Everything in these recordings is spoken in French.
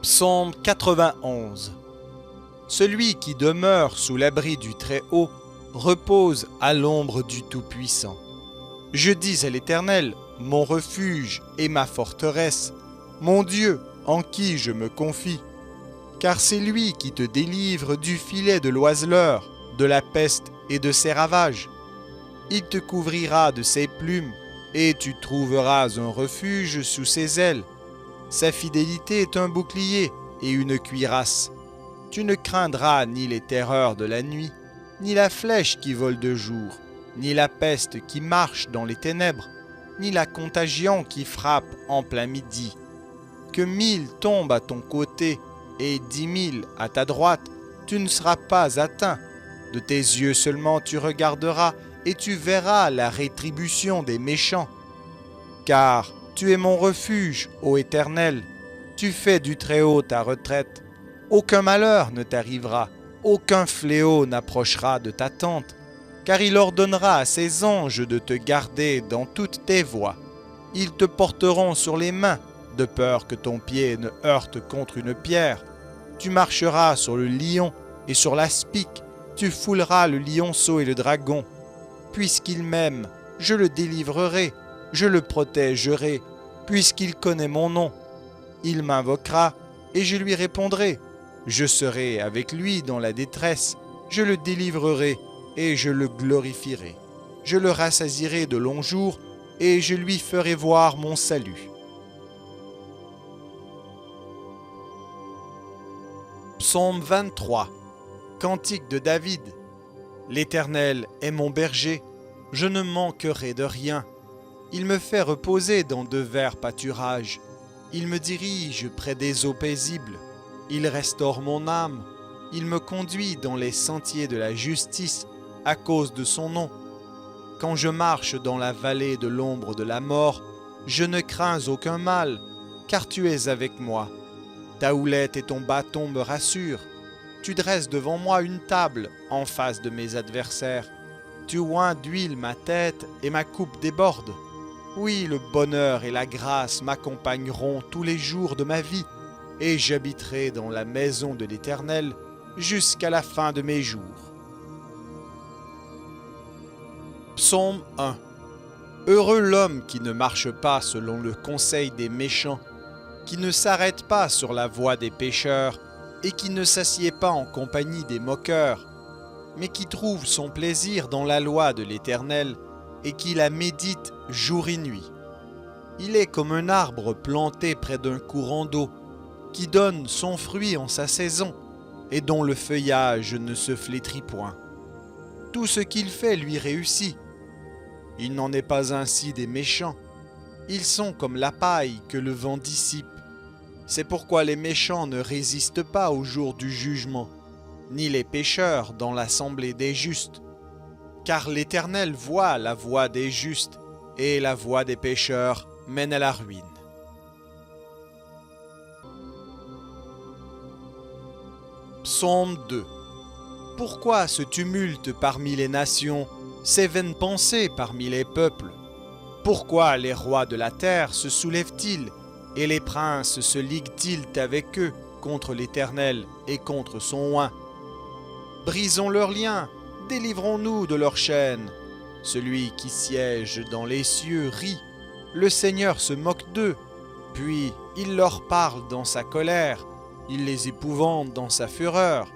Psaume 91. Celui qui demeure sous l'abri du Très-Haut repose à l'ombre du Tout-Puissant. Je dis à l'Éternel, mon refuge et ma forteresse, mon Dieu en qui je me confie. Car c'est lui qui te délivre du filet de l'oiseleur, de la peste et de ses ravages. Il te couvrira de ses plumes, et tu trouveras un refuge sous ses ailes. Sa fidélité est un bouclier et une cuirasse. Tu ne craindras ni les terreurs de la nuit, ni la flèche qui vole de jour, ni la peste qui marche dans les ténèbres, ni la contagion qui frappe en plein midi. Que 1000 tombent à ton côté et 10 000 à ta droite, tu ne seras pas atteint. De tes yeux seulement tu regarderas et tu verras la rétribution des méchants. Car tu es mon refuge, ô Éternel, tu fais du Très-Haut ta retraite. Aucun malheur ne t'arrivera, aucun fléau n'approchera de ta tente, car il ordonnera à ses anges de te garder dans toutes tes voies. Ils te porteront sur les mains, de peur que ton pied ne heurte contre une pierre. Tu marcheras sur le lion et sur l'aspic, tu fouleras le lionceau et le dragon. Puisqu'il m'aime, je le délivrerai, je le protégerai, puisqu'il connaît mon nom. Il m'invoquera et je lui répondrai. Je serai avec lui dans la détresse, je le délivrerai et je le glorifierai. Je le rassasierai de longs jours et je lui ferai voir mon salut. Psaume 23. Cantique de David. L'Éternel est mon berger, je ne manquerai de rien. Il me fait reposer dans de verts pâturages. Il me dirige près des eaux paisibles. Il restaure mon âme. Il me conduit dans les sentiers de la justice à cause de son nom. Quand je marche dans la vallée de l'ombre de la mort, je ne crains aucun mal, car tu es avec moi. Ta houlette et ton bâton me rassurent. Tu dresses devant moi une table en face de mes adversaires. Tu oins d'huile ma tête et ma coupe déborde. Oui, le bonheur et la grâce m'accompagneront tous les jours de ma vie, et j'habiterai dans la maison de l'Éternel jusqu'à la fin de mes jours. Psaume 1. Heureux l'homme qui ne marche pas selon le conseil des méchants, qui ne s'arrête pas sur la voie des pécheurs, et qui ne s'assied pas en compagnie des moqueurs, mais qui trouve son plaisir dans la loi de l'Éternel, et qui la médite jour et nuit. Il est comme un arbre planté près d'un courant d'eau, qui donne son fruit en sa saison, et dont le feuillage ne se flétrit point. Tout ce qu'il fait lui réussit. Il n'en est pas ainsi des méchants. Ils sont comme la paille que le vent dissipe. C'est pourquoi les méchants ne résistent pas au jour du jugement, ni les pécheurs dans l'assemblée des justes. Car l'Éternel voit la voie des justes, et la voie des pécheurs mène à la ruine. Psaume 2. Pourquoi ce tumulte parmi les nations, ces vaines pensées parmi les peuples? Pourquoi les rois de la terre se soulèvent-ils, et les princes se liguent-ils avec eux contre l'Éternel et contre son oint? Brisons leurs liens, délivrons-nous de leurs chaînes. Celui qui siège dans les cieux rit, le Seigneur se moque d'eux, puis il leur parle dans sa colère, il les épouvante dans sa fureur.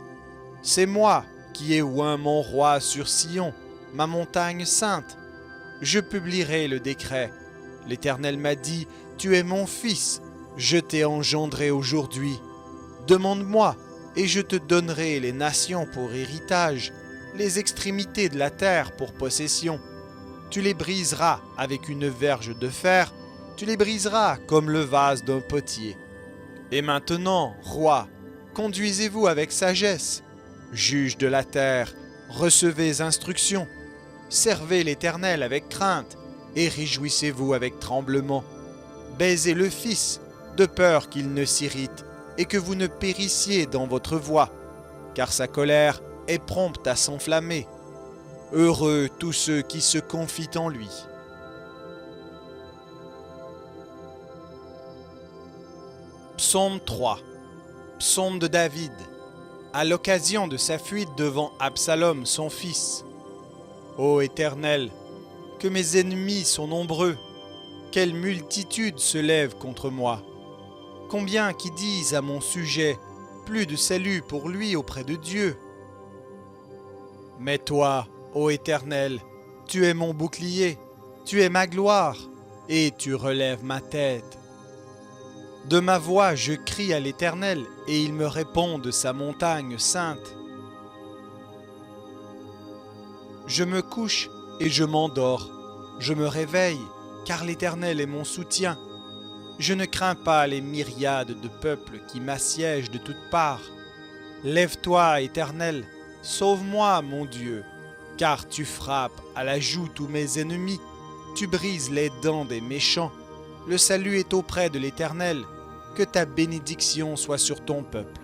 C'est moi qui ai oint mon roi sur Sion, ma montagne sainte. Je publierai le décret. L'Éternel m'a dit, tu es mon fils, je t'ai engendré aujourd'hui. Demande-moi, et je te donnerai les nations pour héritage, les extrémités de la terre pour possession. Tu les briseras avec une verge de fer, tu les briseras comme le vase d'un potier. Et maintenant, roi, conduisez-vous avec sagesse. Juges de la terre, recevez instruction. Servez l'Éternel avec crainte, et réjouissez-vous avec tremblement. Baisez le Fils, de peur qu'il ne s'irrite, et que vous ne périssiez dans votre voie, car sa colère est prompte à s'enflammer. Heureux tous ceux qui se confient en lui. Psaume 3. Psaume de David, à l'occasion de sa fuite devant Absalom, son fils. Ô Éternel, que mes ennemis sont nombreux, quelle multitude se lève contre moi. Combien qui disent à mon sujet, plus de salut pour lui auprès de Dieu. Mais toi, ô Éternel, tu es mon bouclier, tu es ma gloire, et tu relèves ma tête. De ma voix je crie à l'Éternel, et il me répond de sa montagne sainte. Je me couche et je m'endors, je me réveille, car l'Éternel est mon soutien. Je ne crains pas les myriades de peuples qui m'assiègent de toutes parts. Lève-toi, Éternel, sauve-moi, mon Dieu, car tu frappes à la joue tous mes ennemis, tu brises les dents des méchants. Le salut est auprès de l'Éternel, que ta bénédiction soit sur ton peuple.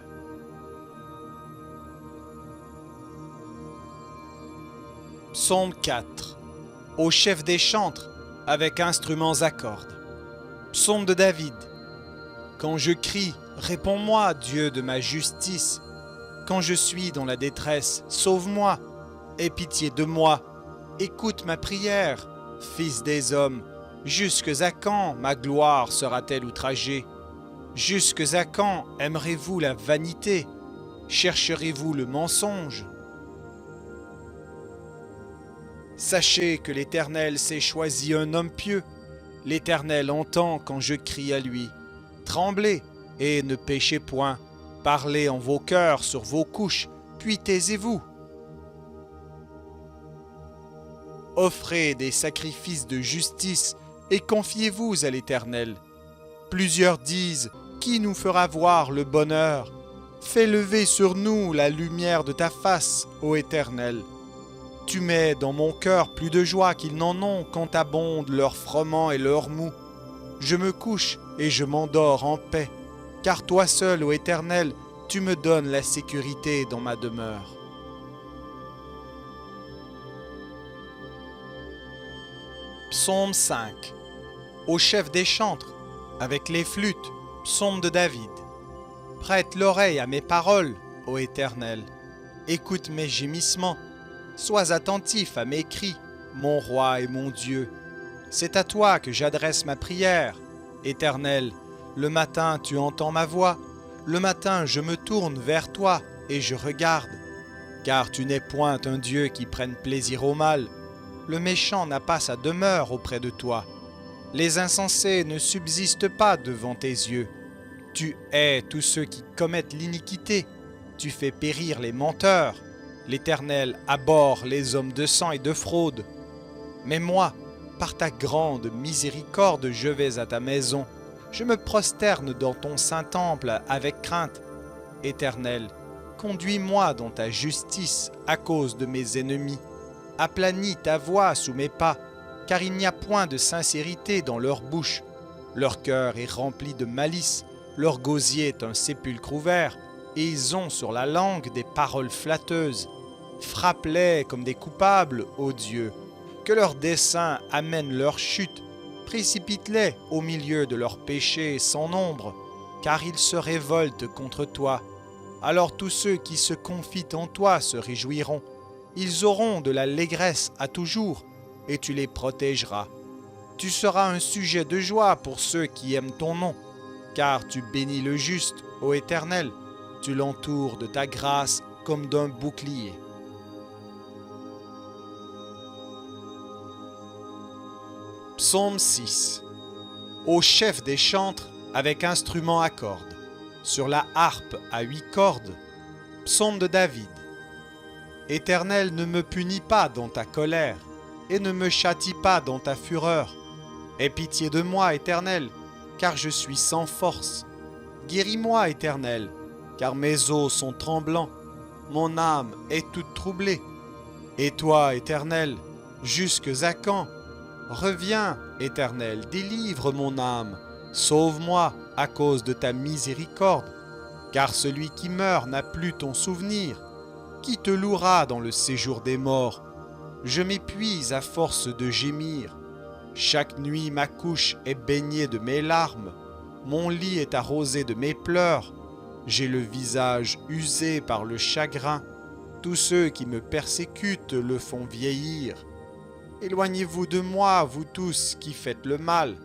Psaume 4. Au chef des chantres, avec instruments à cordes. Psaume de David. Quand je crie, réponds-moi, Dieu de ma justice. Quand je suis dans la détresse, sauve-moi. Aie pitié de moi. Écoute ma prière, Fils des hommes. Jusques à quand ma gloire sera-t-elle outragée? Jusques à quand aimerez-vous la vanité? Chercherez-vous le mensonge? Sachez que l'Éternel s'est choisi un homme pieux. L'Éternel entend quand je crie à lui. Tremblez et ne péchez point. Parlez en vos cœurs sur vos couches, puis taisez-vous. Offrez des sacrifices de justice et confiez-vous à l'Éternel. Plusieurs disent, qui nous fera voir le bonheur? Fais lever sur nous la lumière de ta face, ô Éternel. Tu mets dans mon cœur plus de joie qu'ils n'en ont quand abondent leurs froment et leurs mou. Je me couche et je m'endors en paix, car toi seul, ô Éternel, tu me donnes la sécurité dans ma demeure. Psaume 5. Au chef des chantres, avec les flûtes, psaume de David. Prête l'oreille à mes paroles, ô Éternel. Écoute mes gémissements. Sois attentif à mes cris, mon roi et mon Dieu. C'est à toi que j'adresse ma prière. Éternel, le matin tu entends ma voix. Le matin je me tourne vers toi et je regarde. Car tu n'es point un Dieu qui prenne plaisir au mal. Le méchant n'a pas sa demeure auprès de toi. Les insensés ne subsistent pas devant tes yeux. Tu hais tous ceux qui commettent l'iniquité. Tu fais périr les menteurs. L'Éternel abhorre les hommes de sang et de fraude. Mais moi, par ta grande miséricorde, je vais à ta maison. Je me prosterne dans ton saint temple avec crainte. Éternel, conduis-moi dans ta justice à cause de mes ennemis. Aplanis ta voix sous mes pas, car il n'y a point de sincérité dans leur bouche. Leur cœur est rempli de malice, leur gosier est un sépulcre ouvert, et ils ont sur la langue des paroles flatteuses. Frappe-les comme des coupables, ô Dieu, que leurs desseins amènent leur chute. Précipite-les au milieu de leurs péchés sans nombre, car ils se révoltent contre toi. Alors tous ceux qui se confient en toi se réjouiront. Ils auront de l'allégresse à toujours, et tu les protégeras. Tu seras un sujet de joie pour ceux qui aiment ton nom, car tu bénis le juste, ô Éternel. Tu l'entoures de ta grâce comme d'un bouclier. Psaume 6. Au chef des chantres avec instruments à cordes, sur la harpe à 8 cordes, psaume de David. Éternel, ne me punis pas dans ta colère, et ne me châtie pas dans ta fureur. Aie pitié de moi, Éternel, car je suis sans force. Guéris-moi, Éternel, car mes os sont tremblants, mon âme est toute troublée. Et toi, Éternel, jusques à quand? Reviens, Éternel, délivre mon âme, sauve-moi à cause de ta miséricorde, car celui qui meurt n'a plus ton souvenir. Qui te louera dans le séjour des morts? Je m'épuise à force de gémir. Chaque nuit ma couche est baignée de mes larmes, mon lit est arrosé de mes pleurs. J'ai le visage usé par le chagrin. Tous ceux qui me persécutent le font vieillir. Éloignez-vous de moi, vous tous qui faites le mal,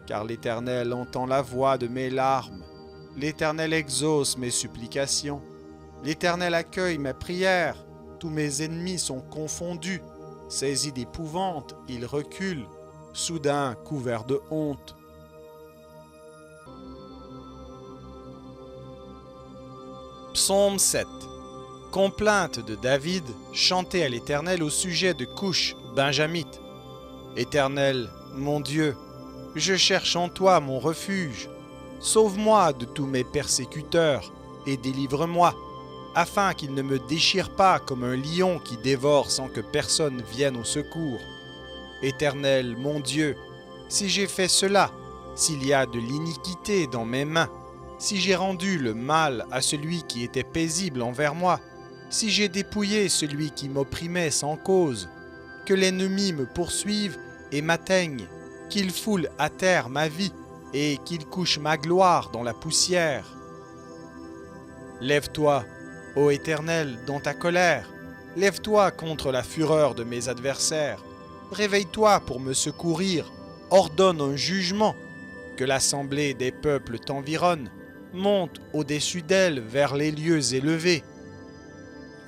car l'Éternel entend la voix de mes larmes. L'Éternel exauce mes supplications. L'Éternel accueille mes prières. Tous mes ennemis sont confondus. Saisis d'épouvante, ils reculent, soudain couverts de honte. Psaume 7. Complainte de David, chantée à l'Éternel au sujet de Cush, benjamite. Éternel, mon Dieu, je cherche en toi mon refuge. Sauve-moi de tous mes persécuteurs et délivre-moi, afin qu'ils ne me déchirent pas comme un lion qui dévore sans que personne vienne au secours. Éternel, mon Dieu, si j'ai fait cela, s'il y a de l'iniquité dans mes mains, si j'ai rendu le mal à celui qui était paisible envers moi, si j'ai dépouillé celui qui m'opprimait sans cause, que l'ennemi me poursuive et m'atteigne, qu'il foule à terre ma vie et qu'il couche ma gloire dans la poussière. Lève-toi, ô Éternel, dans ta colère, lève-toi contre la fureur de mes adversaires, réveille-toi pour me secourir, ordonne un jugement, que l'assemblée des peuples t'environne, monte au-dessus d'elle vers les lieux élevés.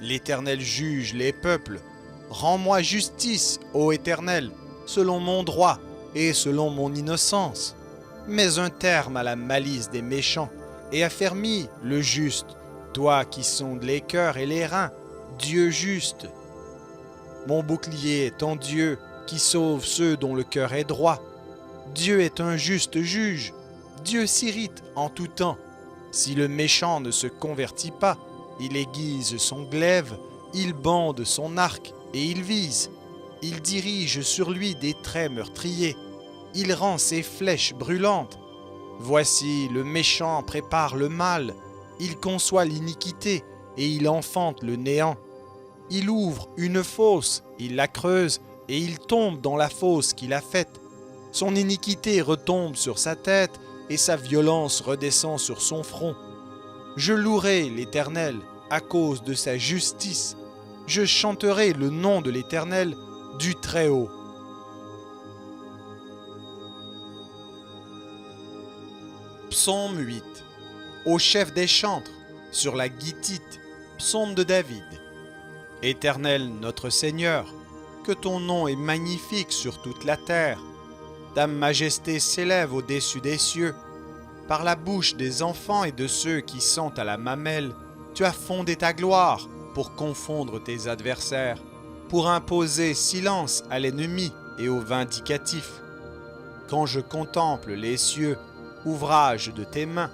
L'Éternel juge les peuples. Rends-moi justice, ô Éternel, selon mon droit et selon mon innocence. Mets un terme à la malice des méchants et affermis le juste, toi qui sondes les cœurs et les reins, Dieu juste. Mon bouclier est ton Dieu qui sauve ceux dont le cœur est droit. Dieu est un juste juge. Dieu s'irrite en tout temps. Si le méchant ne se convertit pas, il aiguise son glaive, il bande son arc et il vise. Il dirige sur lui des traits meurtriers. Il rend ses flèches brûlantes. Voici, le méchant prépare le mal. Il conçoit l'iniquité et il enfante le néant. Il ouvre une fosse, il la creuse et il tombe dans la fosse qu'il a faite. Son iniquité retombe sur sa tête et sa violence redescend sur son front. Je louerai l'Éternel à cause de sa justice. Je chanterai le nom de l'Éternel du Très-Haut. Psaume 8. Au chef des chantres, sur la guitite, psaume de David. Éternel notre Seigneur, que ton nom est magnifique sur toute la terre. Ta majesté s'élève au-dessus des cieux. Par la bouche des enfants et de ceux qui sont à la mamelle, tu as fondé ta gloire pour confondre tes adversaires, pour imposer silence à l'ennemi et au vindicatif. Quand je contemple les cieux, ouvrage de tes mains,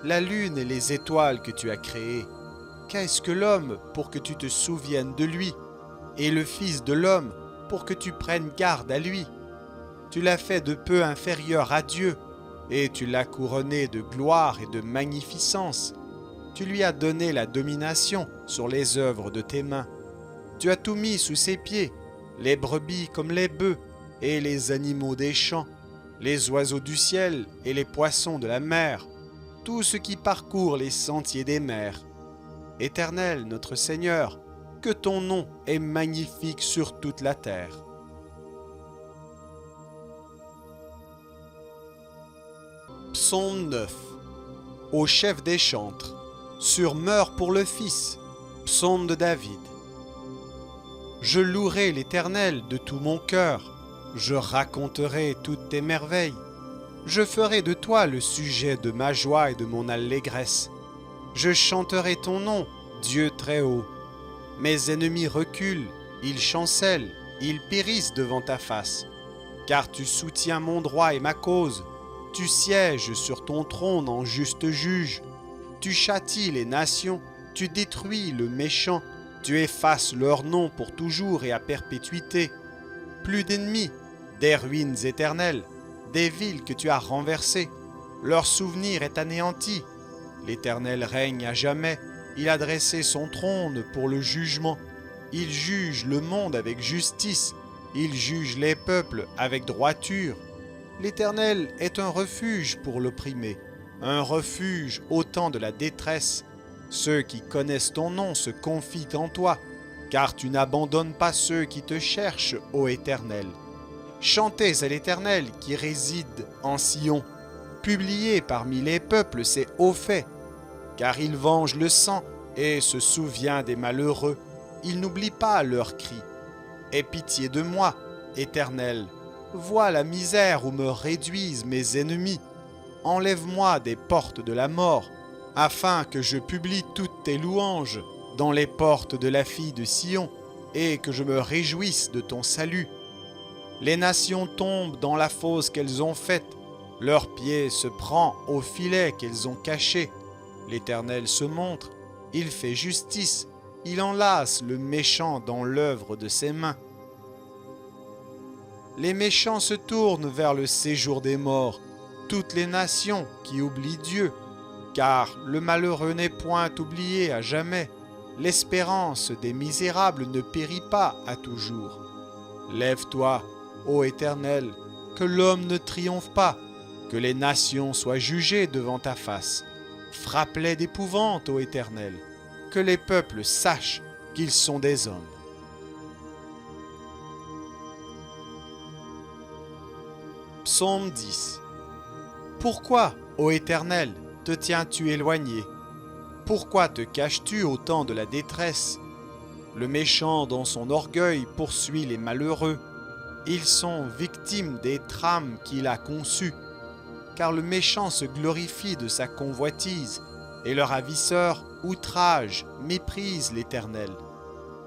la lune et les étoiles que tu as créées, qu'est-ce que l'homme pour que tu te souviennes de lui, et le Fils de l'homme pour que tu prennes garde à lui? Tu l'as fait de peu inférieur à Dieu, et tu l'as couronné de gloire et de magnificence. Tu lui as donné la domination sur les œuvres de tes mains. Tu as tout mis sous ses pieds, les brebis comme les bœufs, et les animaux des champs, les oiseaux du ciel et les poissons de la mer, tout ce qui parcourt les sentiers des mers. Éternel, notre Seigneur, que ton nom est magnifique sur toute la terre. Psaume 9. Au chef des chantres, sur Meurs pour le Fils, psaume de David. Je louerai l'Éternel de tout mon cœur, je raconterai toutes tes merveilles. Je ferai de toi le sujet de ma joie et de mon allégresse. Je chanterai ton nom, Dieu très haut. Mes ennemis reculent, ils chancellent, ils périssent devant ta face. Car tu soutiens mon droit et ma cause. Tu sièges sur ton trône en juste juge. Tu châties les nations, tu détruis le méchant. Tu effaces leur nom pour toujours et à perpétuité. Plus d'ennemis, des ruines éternelles, des villes que tu as renversées. Leur souvenir est anéanti. L'Éternel règne à jamais. Il a dressé son trône pour le jugement. Il juge le monde avec justice. Il juge les peuples avec droiture. L'Éternel est un refuge pour l'opprimé, un refuge au temps de la détresse. Ceux qui connaissent ton nom se confient en toi, car tu n'abandonnes pas ceux qui te cherchent, ô Éternel. Chantez à l'Éternel qui réside en Sion. Publiez parmi les peuples ses hauts faits, car il venge le sang et se souvient des malheureux. Il n'oublie pas leurs cris. Aie pitié de moi, Éternel. Vois la misère où me réduisent mes ennemis. Enlève-moi des portes de la mort, afin que je publie toutes tes louanges dans les portes de la fille de Sion, et que je me réjouisse de ton salut. Les nations tombent dans la fosse qu'elles ont faite, leur pied se prend au filet qu'elles ont caché. L'Éternel se montre, il fait justice, il enlace le méchant dans l'œuvre de ses mains. Les méchants se tournent vers le séjour des morts, toutes les nations qui oublient Dieu, car le malheureux n'est point oublié à jamais. L'espérance des misérables ne périt pas à toujours. Lève-toi, ô Éternel, que l'homme ne triomphe pas, que les nations soient jugées devant ta face. Frappe-les d'épouvante, ô Éternel, que les peuples sachent qu'ils sont des hommes. Psaume 10. Pourquoi, ô Éternel, te tiens-tu éloigné? Pourquoi te caches-tu au temps de la détresse? Le méchant dans son orgueil poursuit les malheureux. Ils sont victimes des trames qu'il a conçues. Car le méchant se glorifie de sa convoitise, et le ravisseur outrage, méprise l'Éternel.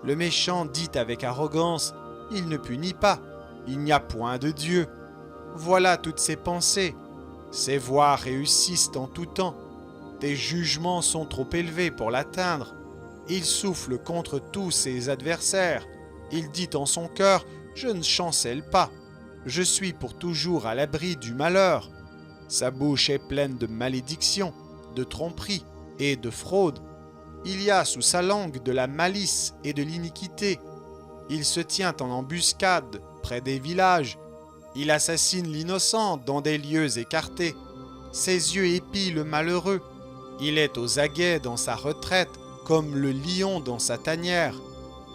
Le méchant dit avec arrogance, il ne punit pas, il n'y a point de Dieu. Voilà toutes ses pensées, ses voies réussissent en tout temps. Tes jugements sont trop élevés pour l'atteindre. Il souffle contre tous ses adversaires. Il dit en son cœur, je ne chancelle pas. Je suis pour toujours à l'abri du malheur. Sa bouche est pleine de malédictions, de tromperies et de fraude. Il y a sous sa langue de la malice et de l'iniquité. Il se tient en embuscade près des villages. Il assassine l'innocent dans des lieux écartés. Ses yeux épient le malheureux. Il est aux aguets dans sa retraite, comme le lion dans sa tanière.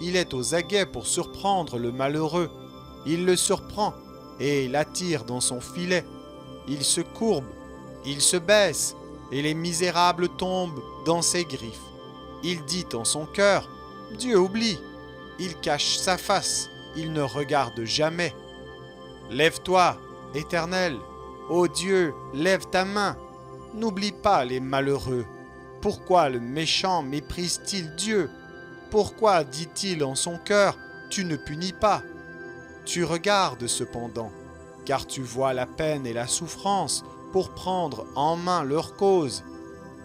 Il est aux aguets pour surprendre le malheureux. Il le surprend et l'attire dans son filet. Il se courbe, il se baisse, et les misérables tombent dans ses griffes. Il dit en son cœur, Dieu oublie. Il cache sa face, il ne regarde jamais. Lève-toi, Éternel, ô Dieu, lève ta main. N'oublie pas les malheureux. Pourquoi le méchant méprise-t-il Dieu? Pourquoi dit-il en son cœur, tu ne punis pas? Tu regardes cependant, car tu vois la peine et la souffrance pour prendre en main leur cause.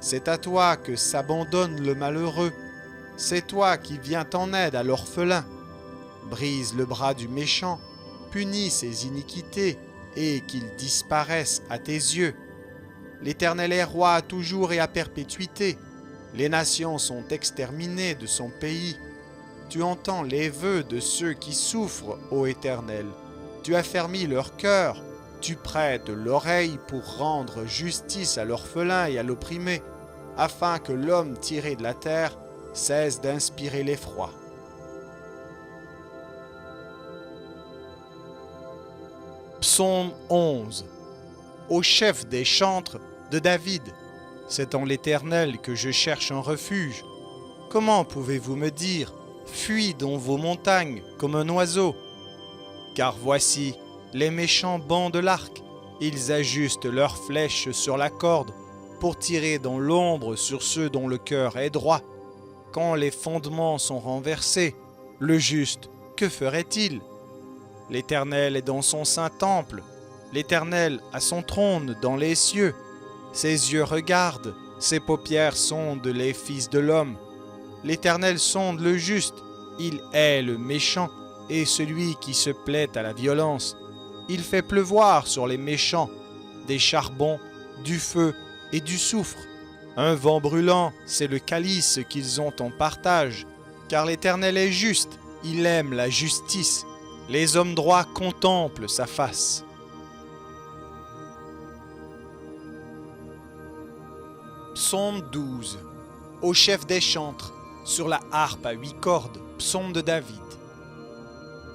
C'est à toi que s'abandonne le malheureux. C'est toi qui viens en aide à l'orphelin. Brise le bras du méchant, punis ses iniquités, et qu'il disparaisse à tes yeux. L'Éternel est roi à toujours et à perpétuité. Les nations sont exterminées de son pays. Tu entends les vœux de ceux qui souffrent, ô Éternel. Tu affermis leur cœur. Tu prêtes l'oreille pour rendre justice à l'orphelin et à l'opprimé, afin que l'homme tiré de la terre cesse d'inspirer l'effroi. Psaume 11. Au chef des chantres de David. C'est en l'Éternel que je cherche un refuge. Comment pouvez-vous me dire, fuis dans vos montagnes comme un oiseau? Car voici, les méchants bandent l'arc, ils ajustent leurs flèches sur la corde pour tirer dans l'ombre sur ceux dont le cœur est droit. Quand les fondements sont renversés, le juste, que ferait-il? L'Éternel est dans son saint temple, l'Éternel a son trône dans les cieux. Ses yeux regardent, ses paupières sondent les fils de l'homme. L'Éternel sonde le juste, il hait le méchant et celui qui se plaît à la violence. Il fait pleuvoir sur les méchants des charbons, du feu et du soufre. Un vent brûlant, c'est le calice qu'ils ont en partage. Car l'Éternel est juste, il aime la justice. Les hommes droits contemplent sa face. Psaume 12. Au chef des chantres, sur la harpe à 8 cordes, psaume de David.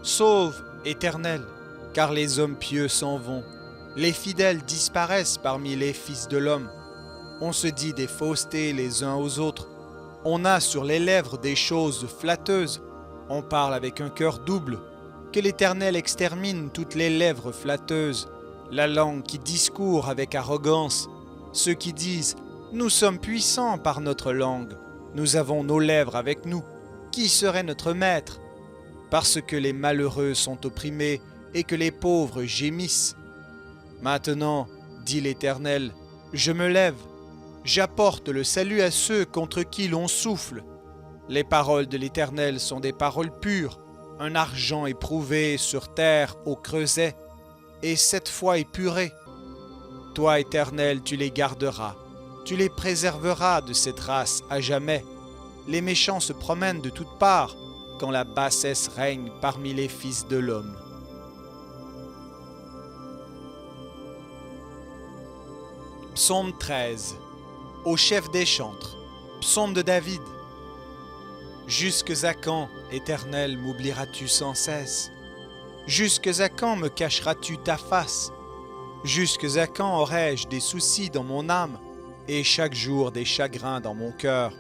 Sauve, Éternel, car les hommes pieux s'en vont. Les fidèles disparaissent parmi les fils de l'homme. On se dit des faussetés les uns aux autres. On a sur les lèvres des choses flatteuses. On parle avec un cœur double. Que l'Éternel extermine toutes les lèvres flatteuses, la langue qui discourt avec arrogance. Ceux qui disent « Nous sommes puissants par notre langue, nous avons nos lèvres avec nous. Qui serait notre maître ?» Parce que les malheureux sont opprimés et que les pauvres gémissent. Maintenant, dit l'Éternel, je me lève, j'apporte le salut à ceux contre qui l'on souffle. Les paroles de l'Éternel sont des paroles pures, un argent éprouvé sur terre au creuset, et 7 fois épuré. Toi, Éternel, tu les garderas, tu les préserveras de cette race à jamais. Les méchants se promènent de toutes parts, quand la bassesse règne parmi les fils de l'homme. Psaume 13. Au chef des chantres, psaume de David. Jusques à quand, Éternel, m'oublieras-tu sans cesse? Jusques à quand me cacheras-tu ta face? Jusques à quand aurai-je des soucis dans mon âme et chaque jour des chagrins dans mon cœur?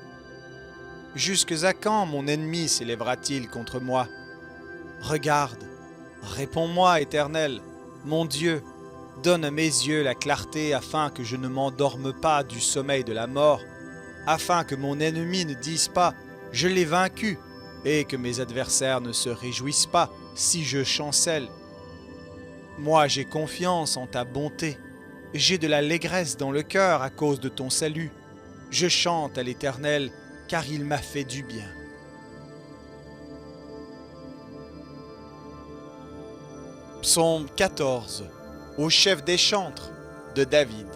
Jusques à quand mon ennemi s'élèvera-t-il contre moi? Regarde, réponds-moi, Éternel, mon Dieu, donne à mes yeux la clarté afin que je ne m'endorme pas du sommeil de la mort, afin que mon ennemi ne dise pas « Je l'ai vaincu » et que mes adversaires ne se réjouissent pas si je chancelle. Moi j'ai confiance en ta bonté, j'ai de l'allégresse dans le cœur à cause de ton salut. Je chante à l'Éternel, car il m'a fait du bien. Psaume 14. Au chef des chantres, de David.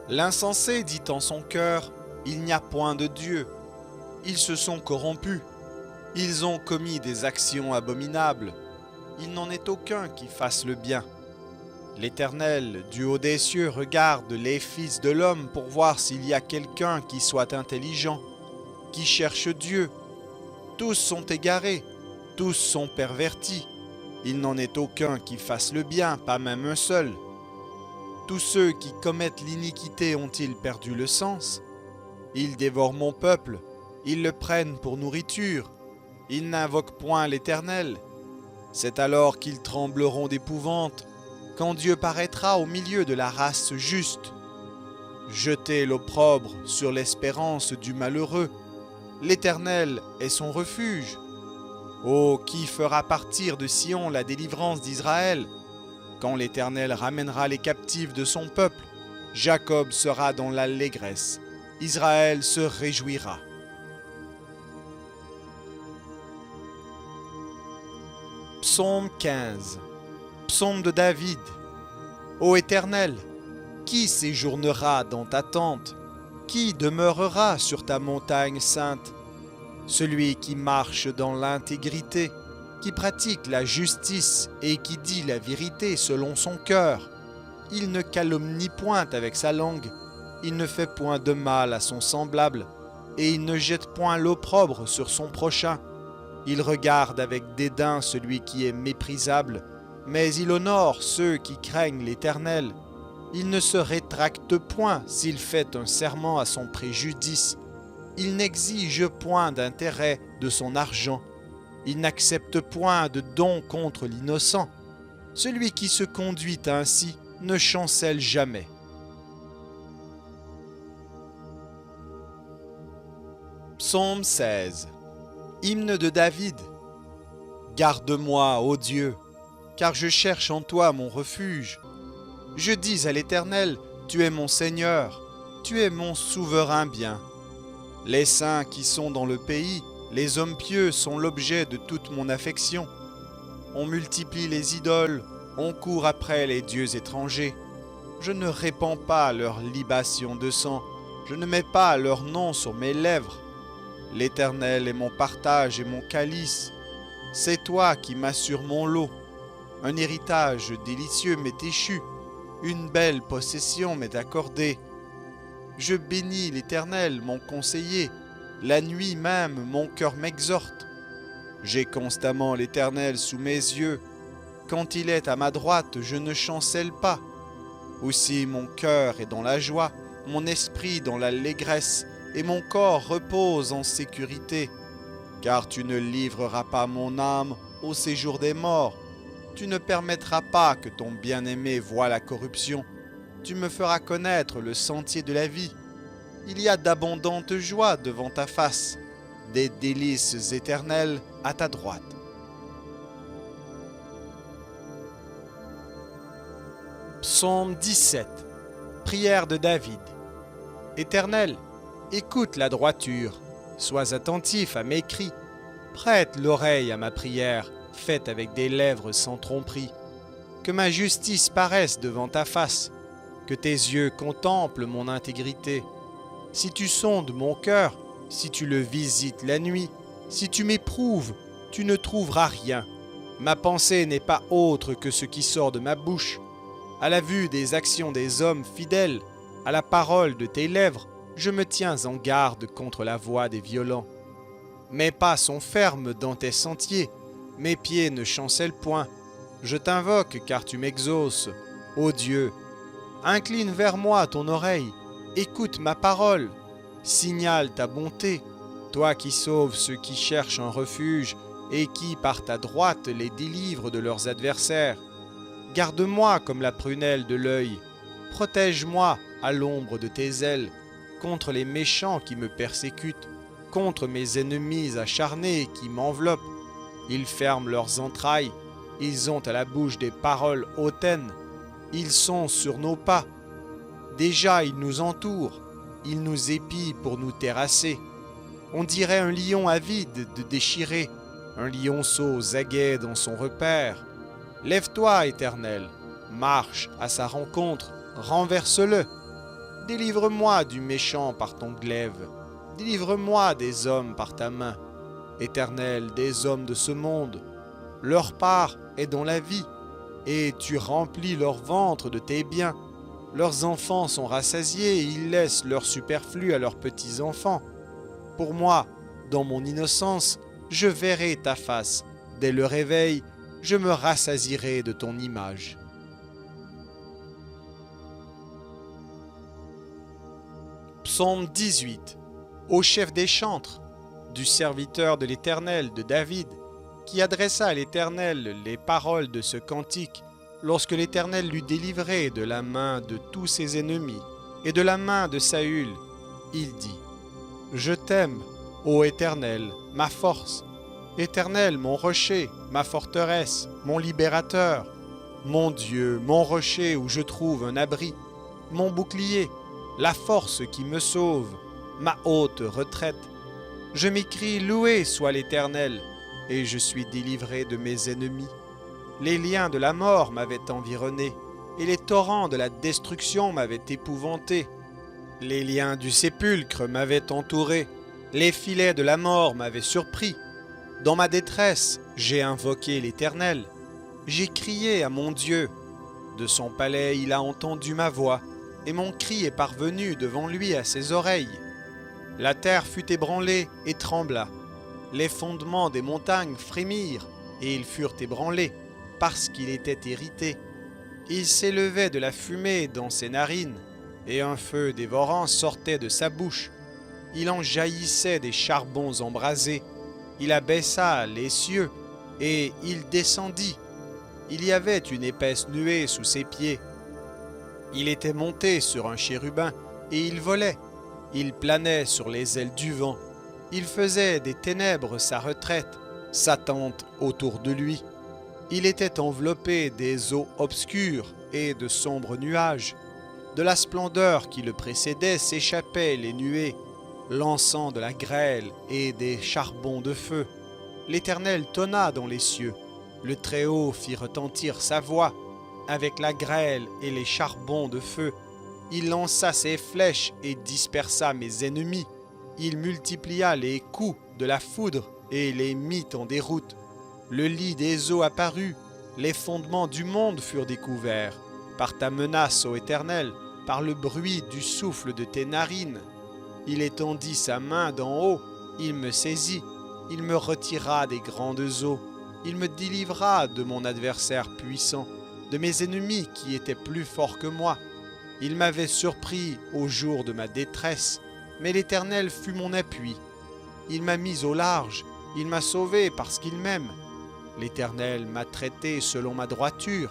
L'insensé dit en son cœur, il n'y a point de Dieu. Ils se sont corrompus. Ils ont commis des actions abominables. Il n'en est aucun qui fasse le bien. L'Éternel, du haut des cieux, regarde les fils de l'homme pour voir s'il y a quelqu'un qui soit intelligent, qui cherche Dieu. Tous sont égarés, tous sont pervertis. Il n'en est aucun qui fasse le bien, pas même un seul. Tous ceux qui commettent l'iniquité ont-ils perdu le sens? Ils dévorent mon peuple, ils le prennent pour nourriture. Ils n'invoquent point l'Éternel. C'est alors qu'ils trembleront d'épouvante, quand Dieu paraîtra au milieu de la race juste. Jetez l'opprobre sur l'espérance du malheureux. L'Éternel est son refuge. Oh, qui fera partir de Sion la délivrance d'Israël? Quand l'Éternel ramènera les captifs de son peuple, Jacob sera dans l'allégresse, Israël se réjouira. Psaume 15. Psaume de David. Ô Éternel, qui séjournera dans ta tente? Qui demeurera sur ta montagne sainte? Celui qui marche dans l'intégrité, qui pratique la justice et qui dit la vérité selon son cœur. Il ne calomnie point avec sa langue, il ne fait point de mal à son semblable, et il ne jette point l'opprobre sur son prochain. Il regarde avec dédain celui qui est méprisable, mais il honore ceux qui craignent l'Éternel. Il ne se rétracte point s'il fait un serment à son préjudice. Il n'exige point d'intérêt de son argent. Il n'accepte point de don contre l'innocent. Celui qui se conduit ainsi ne chancelle jamais. Psaume 16. Hymne de David. Garde-moi, ô Dieu, car je cherche en toi mon refuge. Je dis à l'Éternel, tu es mon Seigneur, tu es mon souverain bien. Les saints qui sont dans le pays, les hommes pieux sont l'objet de toute mon affection. On multiplie les idoles, on court après les dieux étrangers. Je ne répands pas leur libation de sang, je ne mets pas leur nom sur mes lèvres. L'Éternel est mon partage et mon calice. C'est toi qui m'assures mon lot. Un héritage délicieux m'est échu, une belle possession m'est accordée. Je bénis l'Éternel, mon conseiller. La nuit même, mon cœur m'exhorte. J'ai constamment l'Éternel sous mes yeux. Quand il est à ma droite, je ne chancelle pas. Aussi mon cœur est dans la joie, mon esprit dans l'allégresse, et mon corps repose en sécurité. Car tu ne livreras pas mon âme au séjour des morts. Tu ne permettras pas que ton bien-aimé voie la corruption. Tu me feras connaître le sentier de la vie. Il y a d'abondantes joies devant ta face, des délices éternelles à ta droite. Psaume 17. Prière de David. Éternel, écoute la droiture, sois attentif à mes cris, prête l'oreille à ma prière, faite avec des lèvres sans tromperie. Que ma justice paraisse devant ta face, que tes yeux contemplent mon intégrité. Si tu sondes mon cœur, si tu le visites la nuit, si tu m'éprouves, tu ne trouveras rien. Ma pensée n'est pas autre que ce qui sort de ma bouche. À la vue des actions des hommes fidèles, à la parole de tes lèvres, je me tiens en garde contre la voix des violents. Mes pas sont fermes dans tes sentiers, mes pieds ne chancellent point. Je t'invoque car tu m'exauces, ô Dieu. Incline vers moi ton oreille, écoute ma parole, signale ta bonté, toi qui sauves ceux qui cherchent un refuge et qui, par ta droite, les délivres de leurs adversaires. Garde-moi comme la prunelle de l'œil, protège-moi à l'ombre de tes ailes, contre les méchants qui me persécutent, contre mes ennemis acharnés qui m'enveloppent. Ils ferment leurs entrailles, ils ont à la bouche des paroles hautaines, ils sont sur nos pas. Déjà ils nous entourent, ils nous épient pour nous terrasser. On dirait un lion avide de déchirer, un lionceau zaguet dans son repère. Lève-toi, Éternel, marche à sa rencontre, renverse-le. Délivre-moi du méchant par ton glaive, délivre-moi des hommes par ta main. Éternel, des hommes de ce monde, leur part est dans la vie, et tu remplis leur ventre de tes biens. Leurs enfants sont rassasiés, et ils laissent leur superflu à leurs petits-enfants. Pour moi, dans mon innocence, je verrai ta face. Dès le réveil, je me rassasierai de ton image. Psaume 18. Au chef des chantres, du serviteur de l'Éternel, de David, qui adressa à l'Éternel les paroles de ce cantique, lorsque l'Éternel l'eut délivré de la main de tous ses ennemis et de la main de Saül. Il dit : Je t'aime, ô Éternel, ma force. Éternel, mon rocher, ma forteresse, mon libérateur, mon Dieu, mon rocher où je trouve un abri, mon bouclier, la force qui me sauve, ma haute retraite. Je m'écrie : Loué soit l'Éternel, et je suis délivré de mes ennemis. Les liens de la mort m'avaient environné, et les torrents de la destruction m'avaient épouvanté. Les liens du sépulcre m'avaient entouré, les filets de la mort m'avaient surpris. Dans ma détresse, j'ai invoqué l'Éternel. J'ai crié à mon Dieu. De son palais, il a entendu ma voix, et mon cri est parvenu devant lui à ses oreilles. La terre fut ébranlée et trembla. Les fondements des montagnes frémirent, et ils furent ébranlés, parce qu'il était irrité. Il s'élevait de la fumée dans ses narines, et un feu dévorant sortait de sa bouche. Il en jaillissait des charbons embrasés. Il abaissa les cieux, et il descendit. Il y avait une épaisse nuée sous ses pieds. Il était monté sur un chérubin, et il volait. Il planait sur les ailes du vent. Il faisait des ténèbres sa retraite, sa tente autour de lui. Il était enveloppé des eaux obscures et de sombres nuages. De la splendeur qui le précédait s'échappaient les nuées, l'encens de la grêle et des charbons de feu. L'Éternel tonna dans les cieux. Le Très-Haut fit retentir sa voix. Avec la grêle et les charbons de feu, il lança ses flèches et dispersa mes ennemis. Il multiplia les coups de la foudre et les mit en déroute. Le lit des eaux apparut, les fondements du monde furent découverts. Par ta menace, ô Éternel, par le bruit du souffle de tes narines. Il étendit sa main d'en haut, il me saisit, il me retira des grandes eaux, il me délivra de mon adversaire puissant, de mes ennemis qui étaient plus forts que moi. Il m'avait surpris au jour de ma détresse, mais l'Éternel fut mon appui. Il m'a mis au large, il m'a sauvé parce qu'il m'aime. L'Éternel m'a traité selon ma droiture,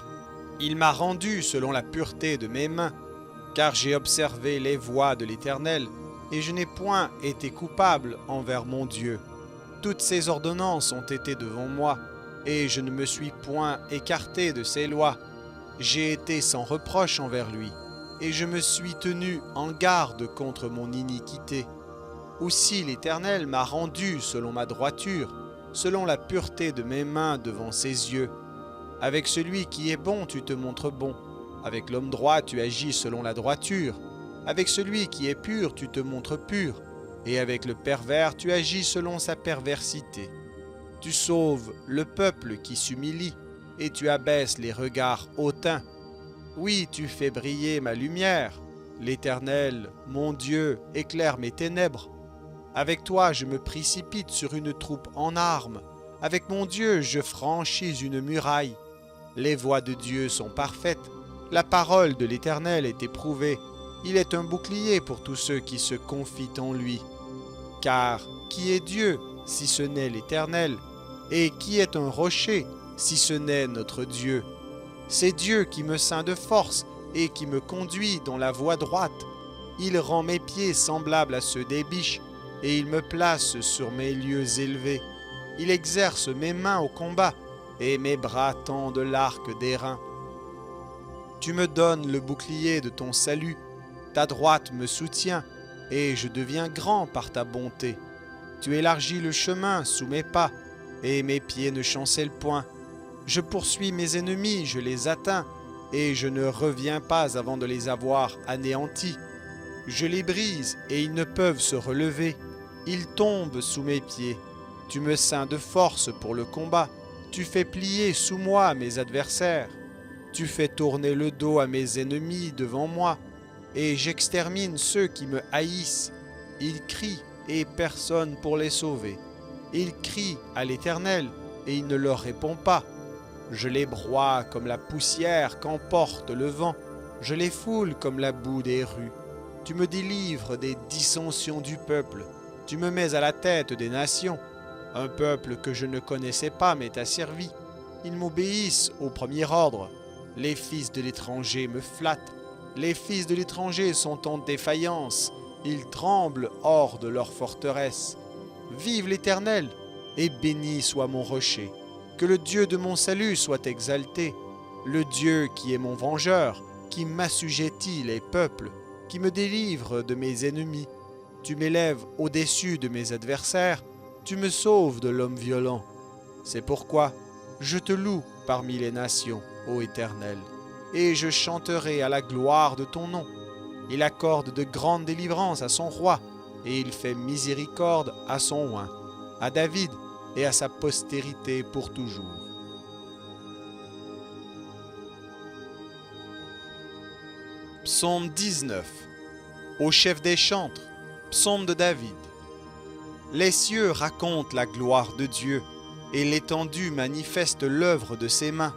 il m'a rendu selon la pureté de mes mains, car j'ai observé les voies de l'Éternel, et je n'ai point été coupable envers mon Dieu. Toutes ses ordonnances ont été devant moi, et je ne me suis point écarté de ses lois. J'ai été sans reproche envers lui, et je me suis tenu en garde contre mon iniquité. Aussi l'Éternel m'a rendu selon ma droiture, selon la pureté de mes mains devant ses yeux. Avec celui qui est bon, tu te montres bon. Avec l'homme droit, tu agis selon la droiture. Avec celui qui est pur, tu te montres pur. Et avec le pervers, tu agis selon sa perversité. Tu sauves le peuple qui s'humilie, et tu abaisses les regards hautains. Oui, tu fais briller ma lumière. L'Éternel, mon Dieu, éclaire mes ténèbres. Avec toi, je me précipite sur une troupe en armes. Avec mon Dieu, je franchis une muraille. Les voies de Dieu sont parfaites. La parole de l'Éternel est éprouvée. Il est un bouclier pour tous ceux qui se confient en lui. Car qui est Dieu si ce n'est l'Éternel? Et qui est un rocher si ce n'est notre Dieu? C'est Dieu qui me ceint de force et qui me conduit dans la voie droite. Il rend mes pieds semblables à ceux des biches, et il me place sur mes lieux élevés. Il exerce mes mains au combat, et mes bras tendent l'arc d'airain. Tu me donnes le bouclier de ton salut, ta droite me soutient, et je deviens grand par ta bonté. Tu élargis le chemin sous mes pas, et mes pieds ne chancellent point. Je poursuis mes ennemis, je les atteins, et je ne reviens pas avant de les avoir anéantis. Je les brise, et ils ne peuvent se relever. Ils tombent sous mes pieds. Tu me ceins de force pour le combat. Tu fais plier sous moi mes adversaires. Tu fais tourner le dos à mes ennemis devant moi, et j'extermine ceux qui me haïssent. Ils crient, et personne pour les sauver. Ils crient à l'Éternel, et il ne leur répond pas. Je les broie comme la poussière qu'emporte le vent. Je les foule comme la boue des rues. Tu me délivres des dissensions du peuple. Tu me mets à la tête des nations. Un peuple que je ne connaissais pas m'est asservi. Ils m'obéissent au premier ordre. Les fils de l'étranger me flattent. Les fils de l'étranger sont en défaillance. Ils tremblent hors de leur forteresse. Vive l'Éternel, et béni soit mon rocher. Que le Dieu de mon salut soit exalté. Le Dieu qui est mon vengeur, qui m'assujettit les peuples, qui me délivre de mes ennemis. Tu m'élèves au-dessus de mes adversaires. Tu me sauves de l'homme violent. C'est pourquoi je te loue parmi les nations, ô Éternel, et je chanterai à la gloire de ton nom. Il accorde de grandes délivrances à son roi, et il fait miséricorde à son oint, à David et à sa postérité pour toujours. Psaume 19. Au chef des chantres, psaume de David. Les cieux racontent la gloire de Dieu, et l'étendue manifeste l'œuvre de ses mains.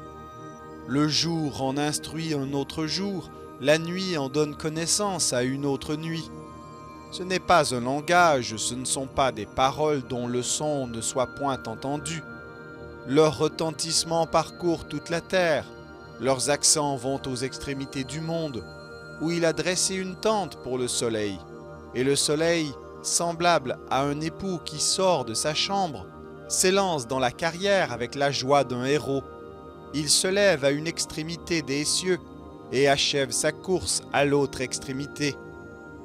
Le jour en instruit un autre jour, la nuit en donne connaissance à une autre nuit. Ce n'est pas un langage, ce ne sont pas des paroles dont le son ne soit point entendu. Leur retentissement parcourt toute la terre, leurs accents vont aux extrémités du monde, où il a dressé une tente pour le soleil, et le soleil, semblable à un époux qui sort de sa chambre, s'élance dans la carrière avec la joie d'un héros. Il se lève à une extrémité des cieux et achève sa course à l'autre extrémité.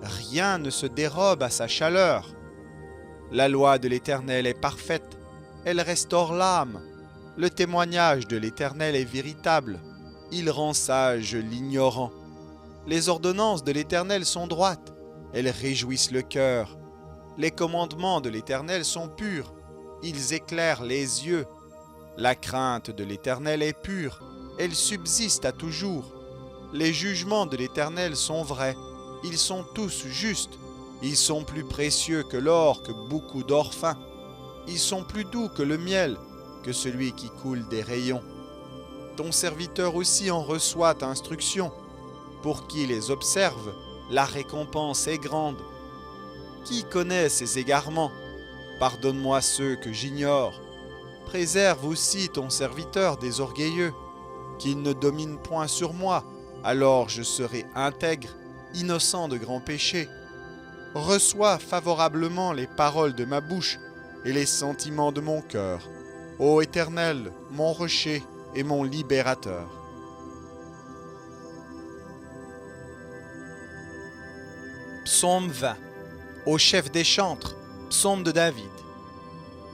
Rien ne se dérobe à sa chaleur. La loi de l'Éternel est parfaite, elle restaure l'âme. Le témoignage de l'Éternel est véritable, il rend sage l'ignorant. Les ordonnances de l'Éternel sont droites, elles réjouissent le cœur. Les commandements de l'Éternel sont purs, ils éclairent les yeux. La crainte de l'Éternel est pure, elle subsiste à toujours. Les jugements de l'Éternel sont vrais, ils sont tous justes, ils sont plus précieux que l'or, que beaucoup d'or fin. Ils sont plus doux que le miel, que celui qui coule des rayons. Ton serviteur aussi en reçoit instruction. Pour qui les observe, la récompense est grande. Qui connaît ces égarements? Pardonne-moi ceux que j'ignore. Préserve aussi ton serviteur des orgueilleux, qu'il ne domine point sur moi, alors je serai intègre, innocent de grands péchés. Reçois favorablement les paroles de ma bouche et les sentiments de mon cœur, ô Éternel, mon rocher et mon libérateur. Psaume 20. Au chef des chantres, psaume de David.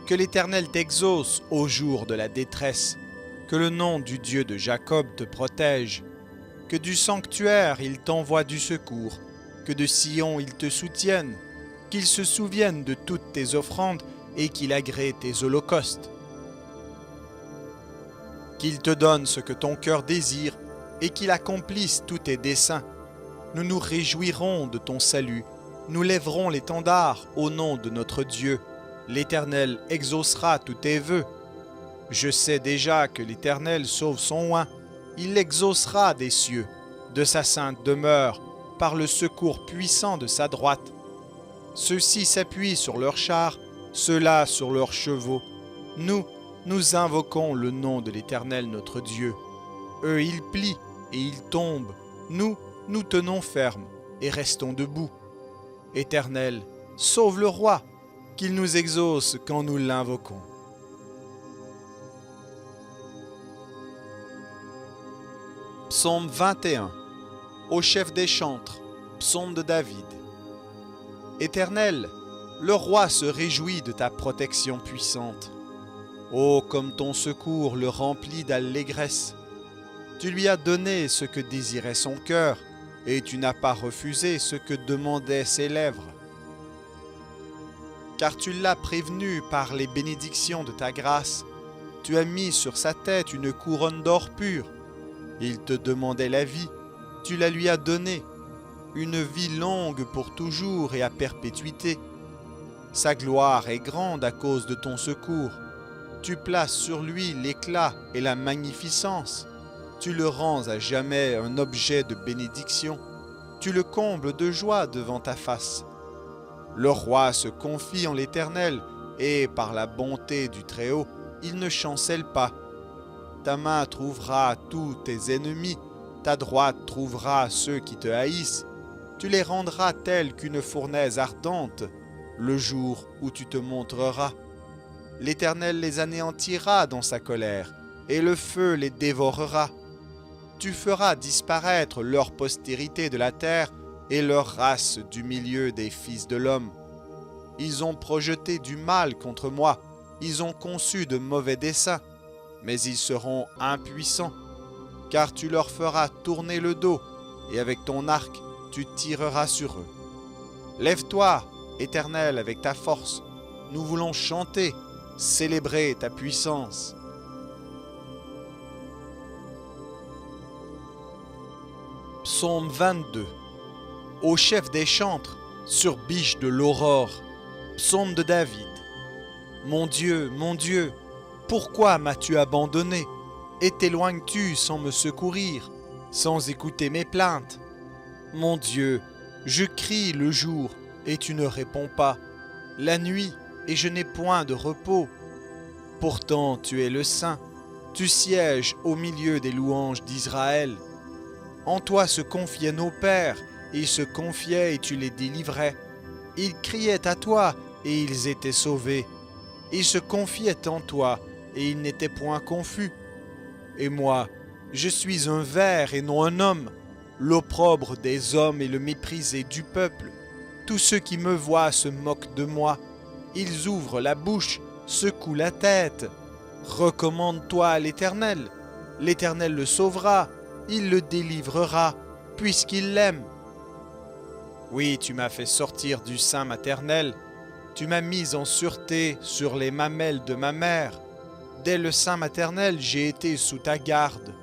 Que l'Éternel t'exauce au jour de la détresse, que le nom du Dieu de Jacob te protège, que du sanctuaire il t'envoie du secours, que de Sion il te soutienne, qu'il se souvienne de toutes tes offrandes et qu'il agrée tes holocaustes. Qu'il te donne ce que ton cœur désire et qu'il accomplisse tous tes desseins. Nous nous réjouirons de ton salut, nous lèverons l'étendard au nom de notre Dieu. L'Éternel exaucera tous tes vœux. Je sais déjà que l'Éternel sauve son oint, il l'exaucera des cieux, de sa sainte demeure, par le secours puissant de sa droite. Ceux-ci s'appuient sur leurs chars, ceux-là sur leurs chevaux. Nous invoquons le nom de l'Éternel notre Dieu. Eux, ils plient et ils tombent. Nous tenons ferme et restons debout. Éternel, sauve le roi, qu'il nous exauce quand nous l'invoquons. Psaume 21. Au chef des chantres, psaume de David. Éternel, le roi se réjouit de ta protection puissante. Oh, comme ton secours le remplit d'allégresse. Tu lui as donné ce que désirait son cœur, et tu n'as pas refusé ce que demandaient ses lèvres. Car tu l'as prévenu par les bénédictions de ta grâce. Tu as mis sur sa tête une couronne d'or pur. Il te demandait la vie, tu la lui as donnée, une vie longue pour toujours et à perpétuité. Sa gloire est grande à cause de ton secours. Tu places sur lui l'éclat et la magnificence. Tu le rends à jamais un objet de bénédiction. Tu le combles de joie devant ta face. Le roi se confie en l'Éternel et, par la bonté du Très-Haut, il ne chancelle pas. Ta main trouvera tous tes ennemis, ta droite trouvera ceux qui te haïssent. Tu les rendras tels qu'une fournaise ardente, le jour où tu te montreras. L'Éternel les anéantira dans sa colère, et le feu les dévorera. Tu feras disparaître leur postérité de la terre et leur race du milieu des fils de l'homme. Ils ont projeté du mal contre moi, ils ont conçu de mauvais desseins, mais ils seront impuissants, car tu leur feras tourner le dos, et avec ton arc, tu tireras sur eux. Lève-toi, Éternel, avec ta force, nous voulons chanter, célébrer ta puissance. Psaume 22. Au chef des chantres, sur biche de l'aurore, psaume de David. Mon Dieu, pourquoi m'as-tu abandonné et t'éloignes-tu sans me secourir, sans écouter mes plaintes? Mon Dieu, je crie le jour et tu ne réponds pas, la nuit et je n'ai point de repos. Pourtant tu es le Saint, tu sièges au milieu des louanges d'Israël. En toi se confiaient nos pères, ils se confiaient et tu les délivrais. Ils criaient à toi et ils étaient sauvés. Ils se confiaient en toi et ils n'étaient point confus. Et moi, je suis un ver et non un homme, l'opprobre des hommes et le méprisé du peuple. Tous ceux qui me voient se moquent de moi. Ils ouvrent la bouche, secouent la tête. Recommande-toi à l'Éternel. L'Éternel le sauvera, il le délivrera, puisqu'il l'aime. Oui, tu m'as fait sortir du sein maternel. Tu m'as mis en sûreté sur les mamelles de ma mère. Dès le sein maternel, j'ai été sous ta garde.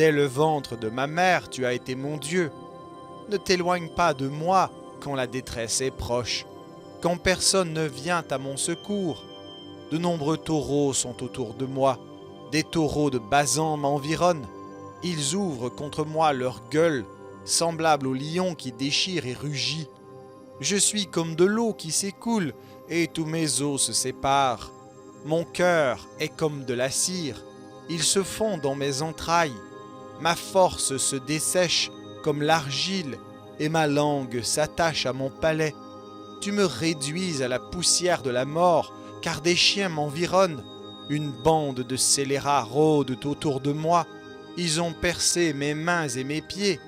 Dès le ventre de ma mère, tu as été mon Dieu. Ne t'éloigne pas de moi quand la détresse est proche, quand personne ne vient à mon secours. De nombreux taureaux sont autour de moi, des taureaux de Basan m'environnent. Ils ouvrent contre moi leur gueule, semblables au lion qui déchire et rugit. Je suis comme de l'eau qui s'écoule, et tous mes os se séparent. Mon cœur est comme de la cire, il se fond dans mes entrailles. Ma force se dessèche comme l'argile, et ma langue s'attache à mon palais. Tu me réduis à la poussière de la mort, car des chiens m'environnent. Une bande de scélérats rôdent autour de moi. Ils ont percé mes mains et mes pieds.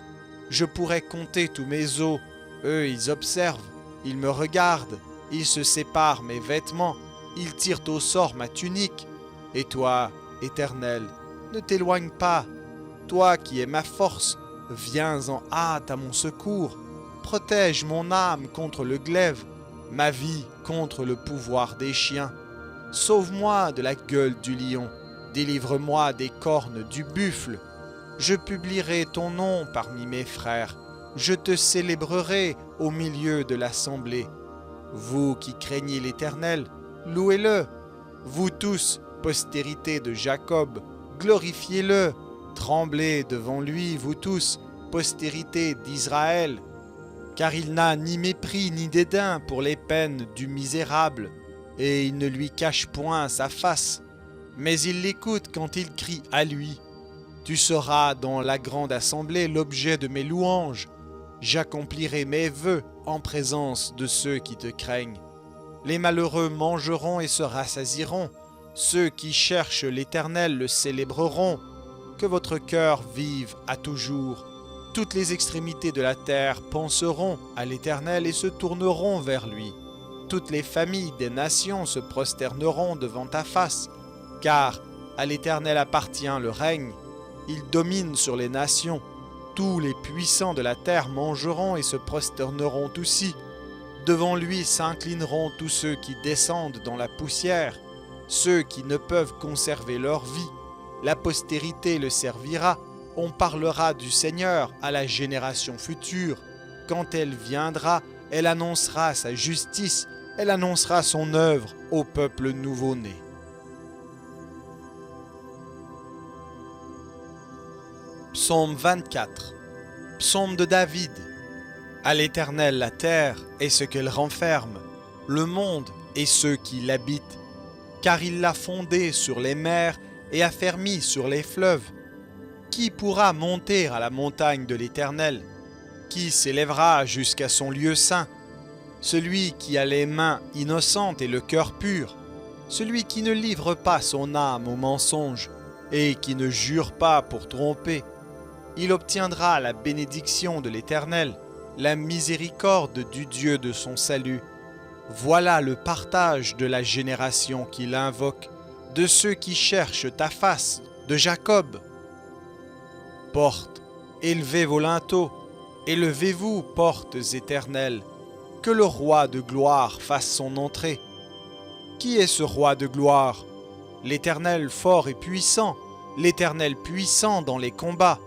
Je pourrais compter tous mes os. Eux, ils observent, ils me regardent, ils se séparent mes vêtements, ils tirent au sort ma tunique. Et toi, Éternel, ne t'éloigne pas. Toi qui es ma force, viens en hâte à mon secours. Protège mon âme contre le glaive, ma vie contre le pouvoir des chiens. Sauve-moi de la gueule du lion, délivre-moi des cornes du buffle. Je publierai ton nom parmi mes frères, je te célébrerai au milieu de l'assemblée. Vous qui craignez l'Éternel, louez-le. Vous tous, postérité de Jacob, glorifiez-le. Tremblez devant lui, vous tous, postérité d'Israël. Car il n'a ni mépris ni dédain pour les peines du misérable, et il ne lui cache point sa face, mais il l'écoute quand il crie à lui. Tu seras dans la grande assemblée l'objet de mes louanges. J'accomplirai mes vœux en présence de ceux qui te craignent. Les malheureux mangeront et se rassasieront. Ceux qui cherchent l'Éternel le célébreront. Que votre cœur vive à toujours. Toutes les extrémités de la terre penseront à l'Éternel et se tourneront vers lui. Toutes les familles des nations se prosterneront devant ta face, car à l'Éternel appartient le règne. Il domine sur les nations. Tous les puissants de la terre mangeront et se prosterneront aussi. Devant lui s'inclineront tous ceux qui descendent dans la poussière, ceux qui ne peuvent conserver leur vie. La postérité le servira. On parlera du Seigneur à la génération future. Quand elle viendra, elle annoncera sa justice, elle annoncera son œuvre au peuple nouveau-né. Psaume 24. Psaume de David. À l'Éternel la terre et ce qu'elle renferme, le monde et ceux qui l'habitent. Car il l'a fondée sur les mers et affermi sur les fleuves. Qui pourra monter à la montagne de l'Éternel? Qui s'élèvera jusqu'à son lieu saint? Celui qui a les mains innocentes et le cœur pur, celui qui ne livre pas son âme au mensonge et qui ne jure pas pour tromper. Il obtiendra la bénédiction de l'Éternel, la miséricorde du Dieu de son salut. Voilà le partage de la génération qui l'invoque, de ceux qui cherchent ta face, de Jacob. Portes, élevez vos linteaux, élevez-vous, portes éternelles, que le roi de gloire fasse son entrée. Qui est ce roi de gloire? L'Éternel fort et puissant, l'Éternel puissant dans les combats.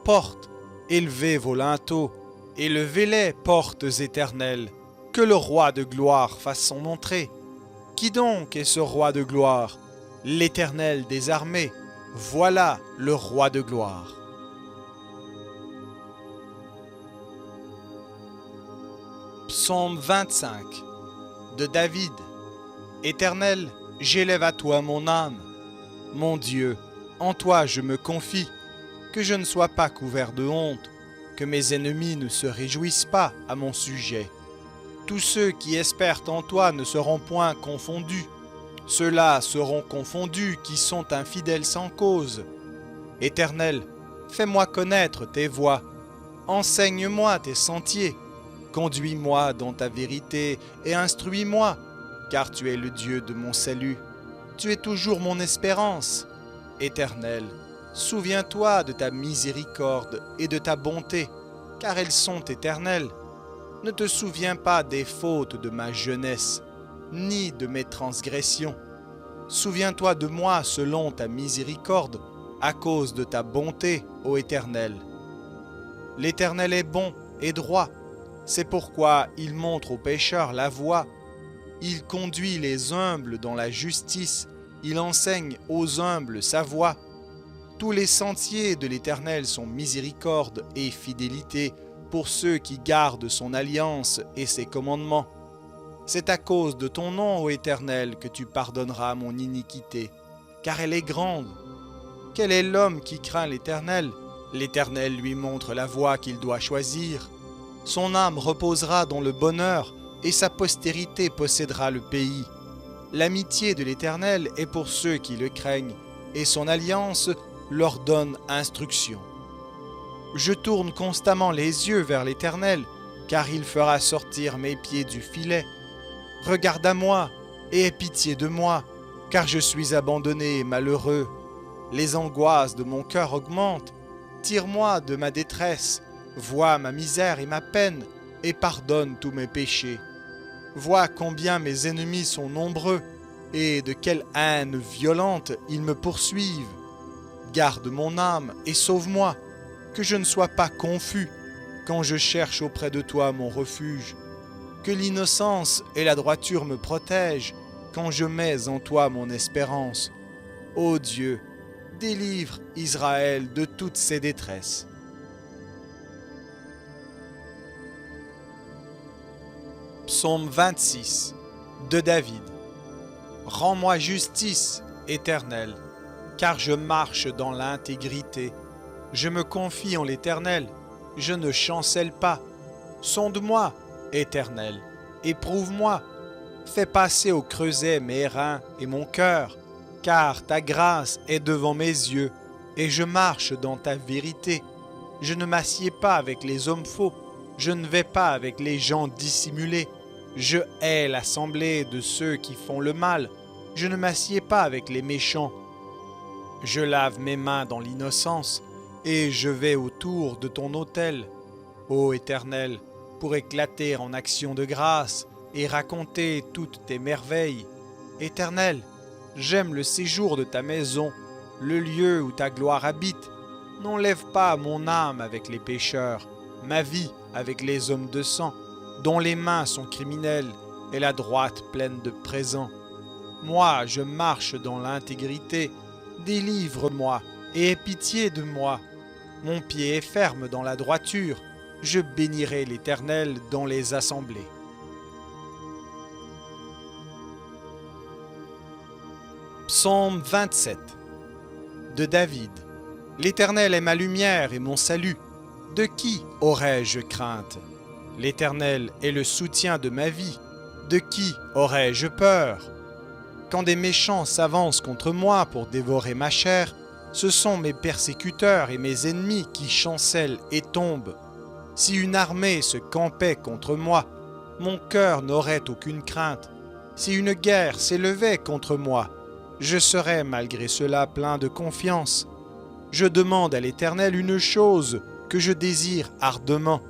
Portes, élevez vos linteaux, élevez-les, portes éternelles, que le roi de gloire fasse son entrée. Qui donc est ce roi de gloire? L'Éternel des armées, voilà le roi de gloire. Psaume 25 de David. Éternel, j'élève à toi mon âme. Mon Dieu, en toi je me confie. Que je ne sois pas couvert de honte, que mes ennemis ne se réjouissent pas à mon sujet. Tous ceux qui espèrent en toi ne seront point confondus. Ceux-là seront confondus qui sont infidèles sans cause. Éternel, fais-moi connaître tes voies. Enseigne-moi tes sentiers. Conduis-moi dans ta vérité et instruis-moi, car tu es le Dieu de mon salut. Tu es toujours mon espérance. Éternel, souviens-toi de ta miséricorde et de ta bonté, car elles sont éternelles. Ne te souviens pas des fautes de ma jeunesse, ni de mes transgressions. Souviens-toi de moi selon ta miséricorde, à cause de ta bonté, ô Éternel. L'Éternel est bon et droit, c'est pourquoi il montre aux pécheurs la voie. Il conduit les humbles dans la justice, il enseigne aux humbles sa voie. Tous les sentiers de l'Éternel sont miséricorde et fidélité pour ceux qui gardent son alliance et ses commandements. C'est à cause de ton nom, ô Éternel, que tu pardonneras mon iniquité, car elle est grande. Quel est l'homme qui craint l'Éternel? L'Éternel lui montre la voie qu'il doit choisir. Son âme reposera dans le bonheur, et sa postérité possédera le pays. L'amitié de l'Éternel est pour ceux qui le craignent, et son alliance leur donne instruction. Je tourne constamment les yeux vers l'Éternel, car il fera sortir mes pieds du filet. Regarde à moi, et aie pitié de moi, car je suis abandonné et malheureux. Les angoisses de mon cœur augmentent. Tire-moi de ma détresse, vois ma misère et ma peine, et pardonne tous mes péchés. Vois combien mes ennemis sont nombreux, et de quelle haine violente ils me poursuivent. Garde mon âme et sauve-moi, que je ne sois pas confus quand je cherche auprès de toi mon refuge. Que l'innocence et la droiture me protègent quand je mets en toi mon espérance. Ô Dieu, délivre Israël de toutes ses détresses. Psaume 26 de David. Rends-moi justice, Éternel, car je marche dans l'intégrité. Je me confie en l'Éternel, je ne chancelle pas. Sonde-moi, Éternel, éprouve-moi. Fais passer au creuset mes reins et mon cœur, car ta grâce est devant mes yeux, et je marche dans ta vérité. Je ne m'assieds pas avec les hommes faux, je ne vais pas avec les gens dissimulés. Je hais l'assemblée de ceux qui font le mal, je ne m'assieds pas avec les méchants. Je lave mes mains dans l'innocence, et je vais autour de ton autel, ô Éternel, pour éclater en action de grâce et raconter toutes tes merveilles. Éternel, j'aime le séjour de ta maison, le lieu où ta gloire habite. N'enlève pas mon âme avec les pécheurs, ma vie avec les hommes de sang, dont les mains sont criminelles et la droite pleine de présents. Moi, je marche dans l'intégrité, délivre-moi et aie pitié de moi. Mon pied est ferme dans la droiture, je bénirai l'Éternel dans les assemblées. Psaume 27 de David. L'Éternel est ma lumière et mon salut. De qui aurais-je crainte? L'Éternel est le soutien de ma vie. De qui aurais-je peur? Quand des méchants s'avancent contre moi pour dévorer ma chair, ce sont mes persécuteurs et mes ennemis qui chancellent et tombent. Si une armée se campait contre moi, mon cœur n'aurait aucune crainte. Si une guerre s'élevait contre moi, je serais malgré cela plein de confiance. Je demande à l'Éternel une chose que je désire ardemment.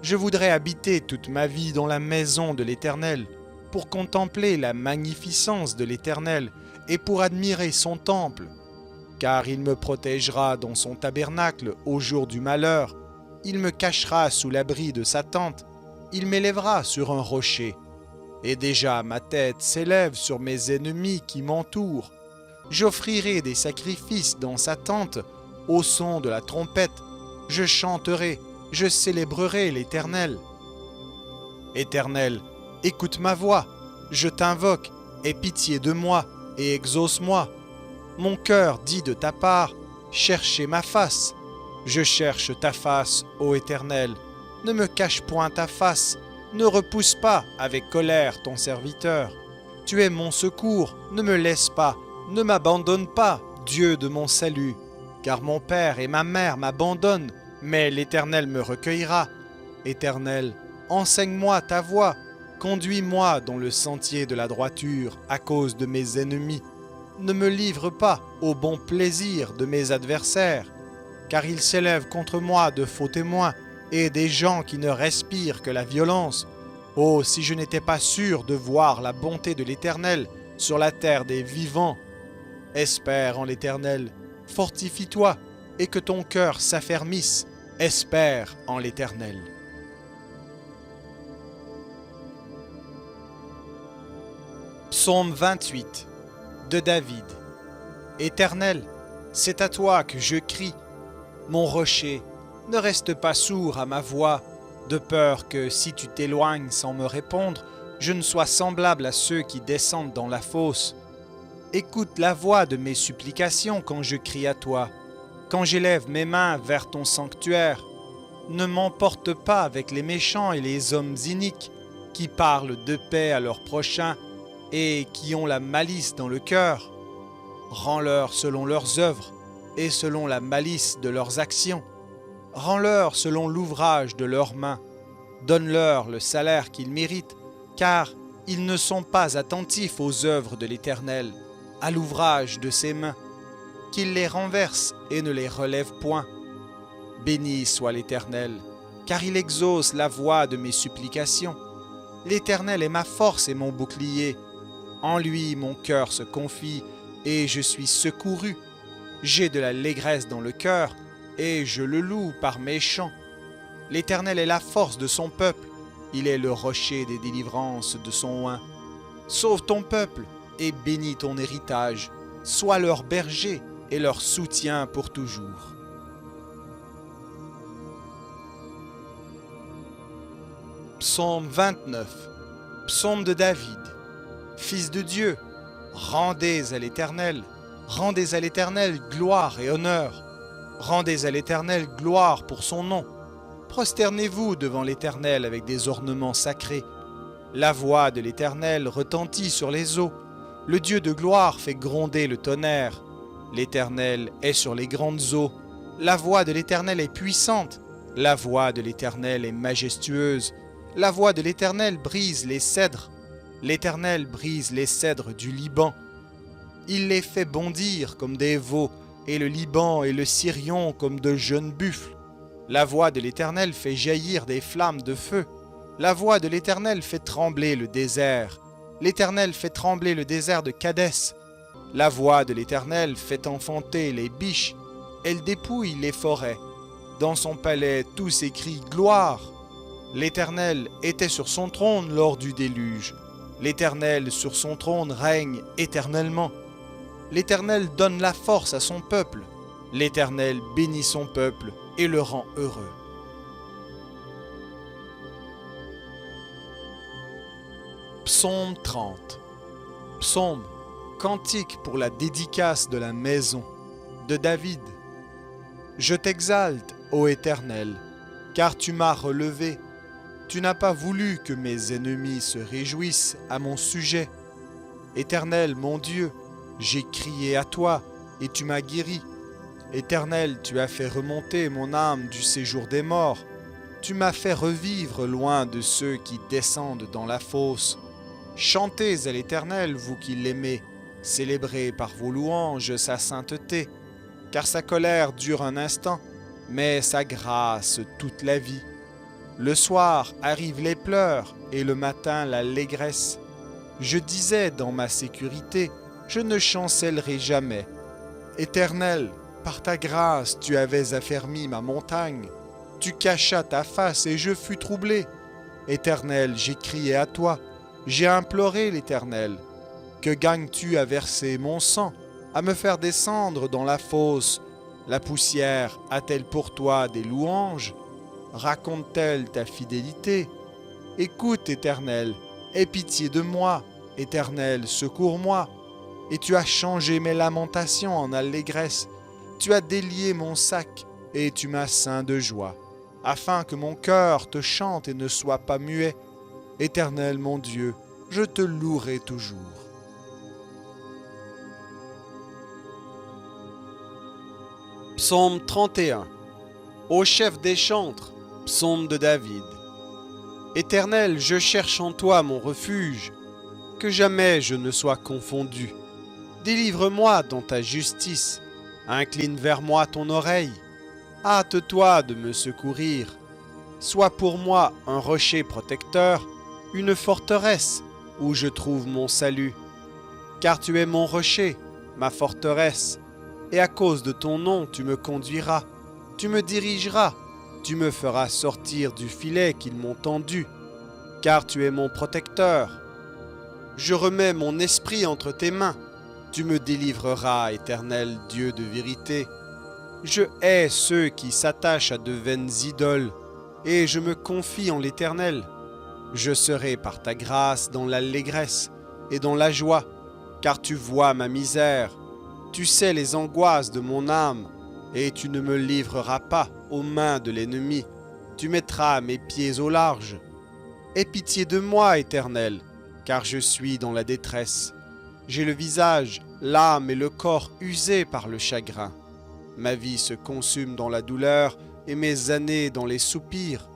Je voudrais habiter toute ma vie dans la maison de l'Éternel, pour contempler la magnificence de l'Éternel et pour admirer son temple. Car il me protégera dans son tabernacle au jour du malheur. Il me cachera sous l'abri de sa tente. Il m'élèvera sur un rocher. Et déjà ma tête s'élève sur mes ennemis qui m'entourent. J'offrirai des sacrifices dans sa tente au son de la trompette. Je chanterai, je célébrerai l'Éternel. Éternel, écoute ma voix, je t'invoque, aie pitié de moi et exauce-moi. Mon cœur dit de ta part, cherchez ma face. Je cherche ta face, ô Éternel. Ne me cache point ta face, ne repousse pas avec colère ton serviteur. Tu es mon secours, ne me laisse pas, ne m'abandonne pas, Dieu de mon salut. Car mon père et ma mère m'abandonnent, mais l'Éternel me recueillera. Éternel, enseigne-moi ta voie, conduis-moi dans le sentier de la droiture à cause de mes ennemis. Ne me livre pas au bon plaisir de mes adversaires, car ils s'élèvent contre moi de faux témoins et des gens qui ne respirent que la violence. Oh, si je n'étais pas sûr de voir la bonté de l'Éternel sur la terre des vivants. Espère en l'Éternel, Fortifie-toi et que ton cœur s'affermisse, espère en l'Éternel. Psaume 28 de David. Éternel, c'est à toi que je crie. Mon rocher, ne reste pas sourd à ma voix, de peur que si tu t'éloignes sans me répondre, je ne sois semblable à ceux qui descendent dans la fosse. Écoute la voix de mes supplications quand je crie à toi, quand j'élève mes mains vers ton sanctuaire. Ne m'emporte pas avec les méchants et les hommes iniques qui parlent de paix à leurs prochains et qui ont la malice dans le cœur. Rends-leur selon leurs œuvres et selon la malice de leurs actions. Rends-leur selon l'ouvrage de leurs mains. Donne-leur le salaire qu'ils méritent, car ils ne sont pas attentifs aux œuvres de l'Éternel, à l'ouvrage de ses mains. Qu'il les renverse et ne les relève point. Béni soit l'Éternel, car il exauce la voix de mes supplications. L'Éternel est ma force et mon bouclier. En lui mon cœur se confie, et je suis secouru. J'ai de l'allégresse dans le cœur, et je le loue par mes chants. L'Éternel est la force de son peuple, il est le rocher des délivrances de son oint. Sauve ton peuple, et bénis ton héritage. Sois leur berger et leur soutien pour toujours. Psaume 29. Psaume de David. Fils de Dieu, rendez à l'Éternel gloire et honneur. Rendez à l'Éternel gloire pour son nom. Prosternez-vous devant l'Éternel avec des ornements sacrés. La voix de l'Éternel retentit sur les eaux. Le Dieu de gloire fait gronder le tonnerre. L'Éternel est sur les grandes eaux. La voix de l'Éternel est puissante. La voix de l'Éternel est majestueuse. La voix de l'Éternel brise les cèdres. L'Éternel brise les cèdres du Liban. Il les fait bondir comme des veaux, et le Liban et le Sirion comme de jeunes buffles. La voix de l'Éternel fait jaillir des flammes de feu. La voix de l'Éternel fait trembler le désert. L'Éternel fait trembler le désert de Kadès. La voix de l'Éternel fait enfanter les biches. Elle dépouille les forêts. Dans son palais, tous écrient « Gloire ». L'Éternel était sur son trône lors du déluge. L'Éternel sur son trône règne éternellement. L'Éternel donne la force à son peuple. L'Éternel bénit son peuple et le rend heureux. Psaume 30. Psaume, cantique pour la dédicace de la maison de David. Je t'exalte, ô Éternel, car tu m'as relevé. Tu n'as pas voulu que mes ennemis se réjouissent à mon sujet. Éternel, mon Dieu, j'ai crié à toi et tu m'as guéri. Éternel, tu as fait remonter mon âme du séjour des morts. Tu m'as fait revivre loin de ceux qui descendent dans la fosse. Chantez à l'Éternel, vous qui l'aimez. Célébrez par vos louanges sa sainteté. Car sa colère dure un instant, mais sa grâce toute la vie. Le soir arrivent les pleurs et le matin l'allégresse. Je disais dans ma sécurité, je ne chancellerai jamais. Éternel, par ta grâce tu avais affermi ma montagne. Tu cachas ta face et je fus troublé. Éternel, j'ai crié à toi, j'ai imploré l'Éternel. Que gagnes-tu à verser mon sang, à me faire descendre dans la fosse? La poussière a-t-elle pour toi des louanges? Raconte-t-elle ta fidélité? Écoute, Éternel, aie pitié de moi. Éternel, secours-moi. Et tu as changé mes lamentations en allégresse. Tu as délié mon sac et tu m'as ceint de joie, afin que mon cœur te chante et ne soit pas muet. Éternel mon Dieu, je te louerai toujours. Psaume 31. Au chef des chantres, psaume de David. Éternel, je cherche en toi mon refuge, que jamais je ne sois confondu. Délivre-moi dans ta justice, incline vers moi ton oreille. Hâte-toi de me secourir. Sois pour moi un rocher protecteur, une forteresse où je trouve mon salut. Car tu es mon rocher, ma forteresse, et à cause de ton nom tu me conduiras, tu me dirigeras, tu me feras sortir du filet qu'ils m'ont tendu, car tu es mon protecteur. Je remets mon esprit entre tes mains, tu me délivreras, Éternel Dieu de vérité. Je hais ceux qui s'attachent à de vaines idoles, et je me confie en l'Éternel. Je serai par ta grâce dans l'allégresse et dans la joie, car tu vois ma misère, tu sais les angoisses de mon âme, et tu ne me livreras pas aux mains de l'ennemi, tu mettras mes pieds au large. Aie pitié de moi, Éternel, car je suis dans la détresse. J'ai le visage, l'âme et le corps usés par le chagrin. Ma vie se consume dans la douleur et mes années dans les soupirs.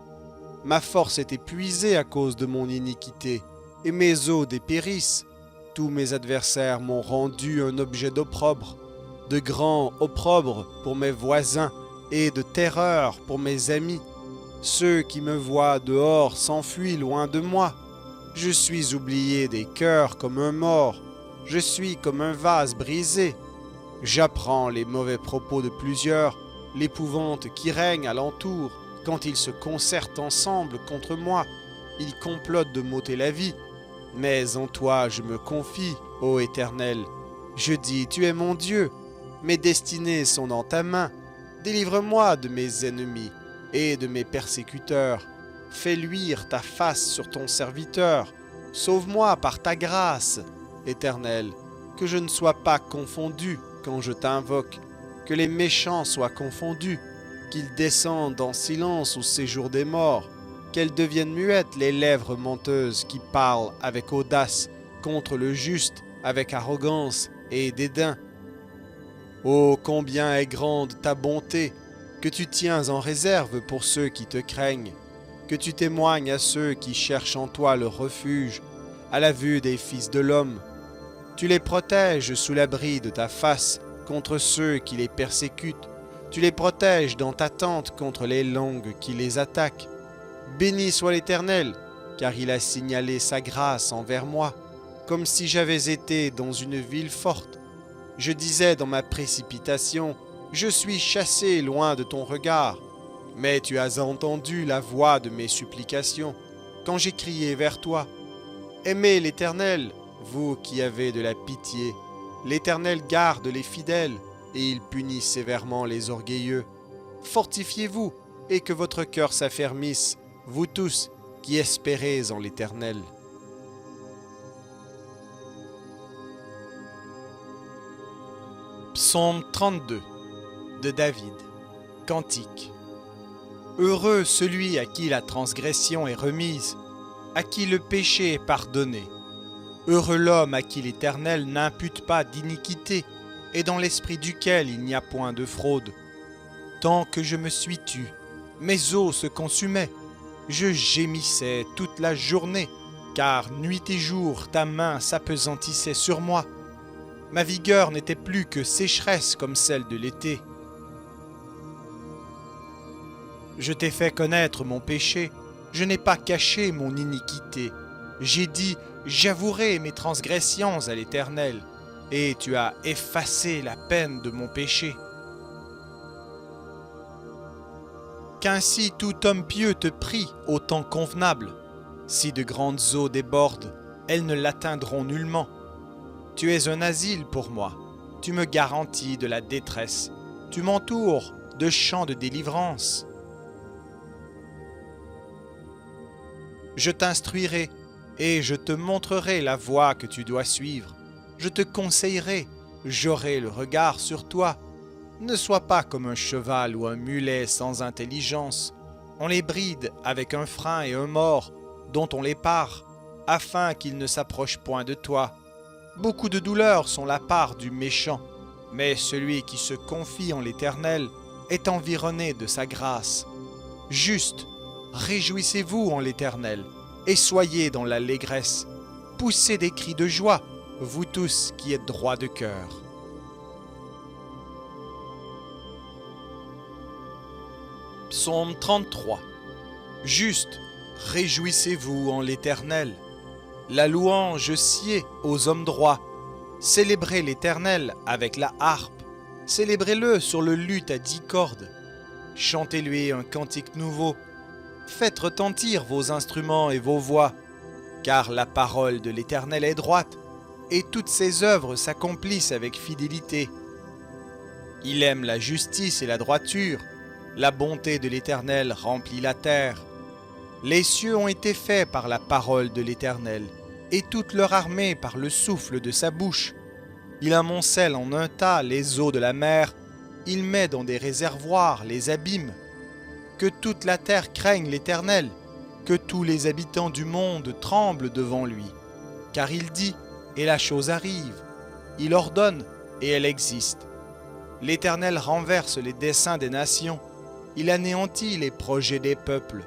Ma force est épuisée à cause de mon iniquité, et mes os dépérissent. Tous mes adversaires m'ont rendu un objet d'opprobre, de grand opprobre pour mes voisins et de terreur pour mes amis. Ceux qui me voient dehors s'enfuient loin de moi. Je suis oublié des cœurs comme un mort. Je suis comme un vase brisé. J'apprends les mauvais propos de plusieurs, l'épouvante qui règne alentour. Quand ils se concertent ensemble contre moi, ils complotent de m'ôter la vie. Mais en toi je me confie, ô Éternel. Je dis, tu es mon Dieu. Mes destinées sont dans ta main. Délivre-moi de mes ennemis et de mes persécuteurs. Fais luire ta face sur ton serviteur. Sauve-moi par ta grâce, Éternel, que je ne sois pas confondu quand je t'invoque, que les méchants soient confondus, qu'ils descendent en silence au séjour des morts, qu'elles deviennent muettes les lèvres menteuses qui parlent avec audace contre le juste, avec arrogance et dédain. Oh, combien est grande ta bonté, que tu tiens en réserve pour ceux qui te craignent, que tu témoignes à ceux qui cherchent en toi le refuge, à la vue des fils de l'homme. Tu les protèges sous l'abri de ta face contre ceux qui les persécutent. Tu les protèges dans ta tente contre les langues qui les attaquent. Béni soit l'Éternel, car il a signalé sa grâce envers moi, comme si j'avais été dans une ville forte. Je disais dans ma précipitation, je suis chassé loin de ton regard. Mais tu as entendu la voix de mes supplications, quand j'ai crié vers toi. Aimez l'Éternel, vous qui avez de la pitié. L'Éternel garde les fidèles, et il punit sévèrement les orgueilleux. Fortifiez-vous, et que votre cœur s'affermisse, vous tous qui espérez en l'Éternel. Psaume 32 de David. Cantique. Heureux celui à qui la transgression est remise, à qui le péché est pardonné. Heureux l'homme à qui l'Éternel n'impute pas d'iniquité, et dans l'esprit duquel il n'y a point de fraude. Tant que je me suis tu, mes os se consumaient, je gémissais toute la journée, car nuit et jour ta main s'appesantissait sur moi. Ma vigueur n'était plus que sécheresse comme celle de l'été. Je t'ai fait connaître mon péché, je n'ai pas caché mon iniquité. J'ai dit, j'avouerai mes transgressions à l'Éternel, et tu as effacé la peine de mon péché. Qu'ainsi tout homme pieux te prie au temps convenable. Si de grandes eaux débordent, elles ne l'atteindront nullement. Tu es un asile pour moi, tu me garantis de la détresse, tu m'entoures de chants de délivrance. Je t'instruirai et je te montrerai la voie que tu dois suivre. Je te conseillerai, j'aurai le regard sur toi. Ne sois pas comme un cheval ou un mulet sans intelligence. On les bride avec un frein et un mors, dont on les pare, afin qu'ils ne s'approchent point de toi. Beaucoup de douleurs sont la part du méchant, mais celui qui se confie en l'Éternel est environné de sa grâce. Juste, réjouissez-vous en l'Éternel, et soyez dans l'allégresse. Poussez des cris de joie, vous tous qui êtes droits de cœur. Psaume 33. Juste, réjouissez-vous en l'Éternel. La louange sied aux hommes droits. Célébrez l'Éternel avec la harpe. Célébrez-le sur le luth à 10 cordes. Chantez-lui un cantique nouveau. Faites retentir vos instruments et vos voix, car la parole de l'Éternel est droite, et toutes ses œuvres s'accomplissent avec fidélité. Il aime la justice et la droiture. La bonté de l'Éternel remplit la terre. Les cieux ont été faits par la parole de l'Éternel, et toute leur armée par le souffle de sa bouche. Il amoncelle en un tas les eaux de la mer, il met dans des réservoirs les abîmes. Que toute la terre craigne l'Éternel, que tous les habitants du monde tremblent devant lui. Car il dit, et la chose arrive. Il ordonne, et elle existe. L'Éternel renverse les desseins des nations. Il anéantit les projets des peuples.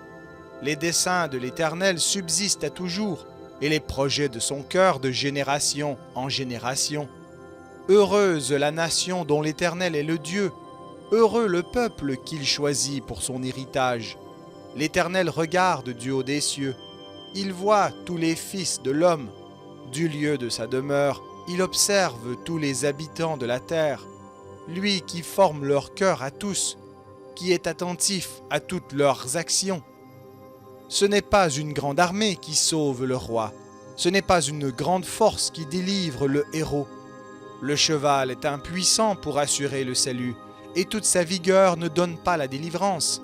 Les desseins de l'Éternel subsistent à toujours, et les projets de son cœur de génération en génération. Heureuse la nation dont l'Éternel est le Dieu. Heureux le peuple qu'il choisit pour son héritage. L'Éternel regarde du haut des cieux. Il voit tous les fils de l'homme. Du lieu de sa demeure, il observe tous les habitants de la terre. Lui qui forme leur cœur à tous, qui est attentif à toutes leurs actions. Ce n'est pas une grande armée qui sauve le roi. Ce n'est pas une grande force qui délivre le héros. Le cheval est impuissant pour assurer le salut, et toute sa vigueur ne donne pas la délivrance.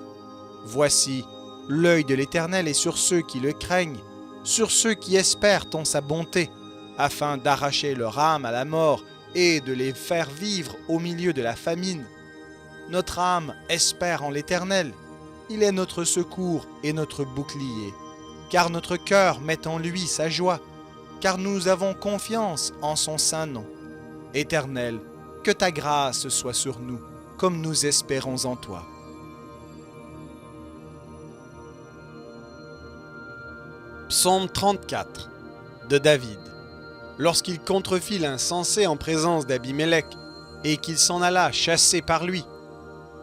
Voici, l'œil de l'Éternel est sur ceux qui le craignent, sur ceux qui espèrent en sa bonté, afin d'arracher leur âme à la mort et de les faire vivre au milieu de la famine. Notre âme espère en l'Éternel. Il est notre secours et notre bouclier. Car notre cœur met en lui sa joie, car nous avons confiance en son saint nom. Éternel, que ta grâce soit sur nous, comme nous espérons en toi. Psaume 34 de David. Lorsqu'il contrefit l'insensé en présence d'Abimélec, et qu'il s'en alla chassé par lui.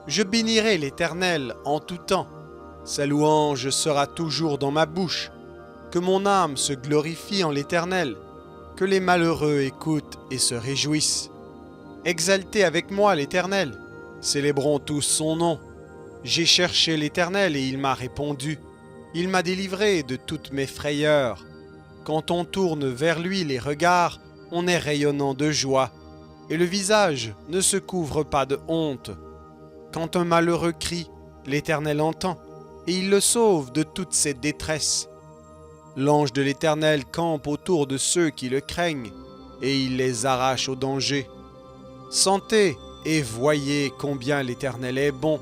Je bénirai l'Éternel en tout temps. Sa louange sera toujours dans ma bouche. Que mon âme se glorifie en l'Éternel. Que les malheureux écoutent et se réjouissent. Exaltez avec moi l'Éternel. Célébrons tous son nom. J'ai cherché l'Éternel et il m'a répondu. Il m'a délivré de toutes mes frayeurs. Quand on tourne vers lui les regards, on est rayonnant de joie, et le visage ne se couvre pas de honte. Quand un malheureux crie, l'Éternel entend, et il le sauve de toutes ses détresses. L'ange de l'Éternel campe autour de ceux qui le craignent, et il les arrache au danger. Sentez et voyez combien l'Éternel est bon.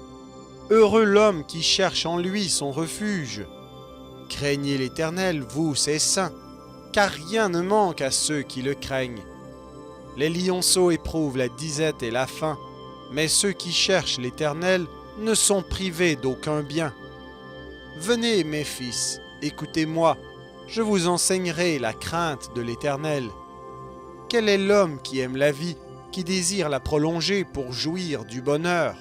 Heureux l'homme qui cherche en lui son refuge. Craignez l'Éternel, vous ses saints, car rien ne manque à ceux qui le craignent. Les lionceaux éprouvent la disette et la faim, mais ceux qui cherchent l'Éternel ne sont privés d'aucun bien. Venez, mes fils, écoutez-moi, je vous enseignerai la crainte de l'Éternel. Quel est l'homme qui aime la vie, qui désire la prolonger pour jouir du bonheur?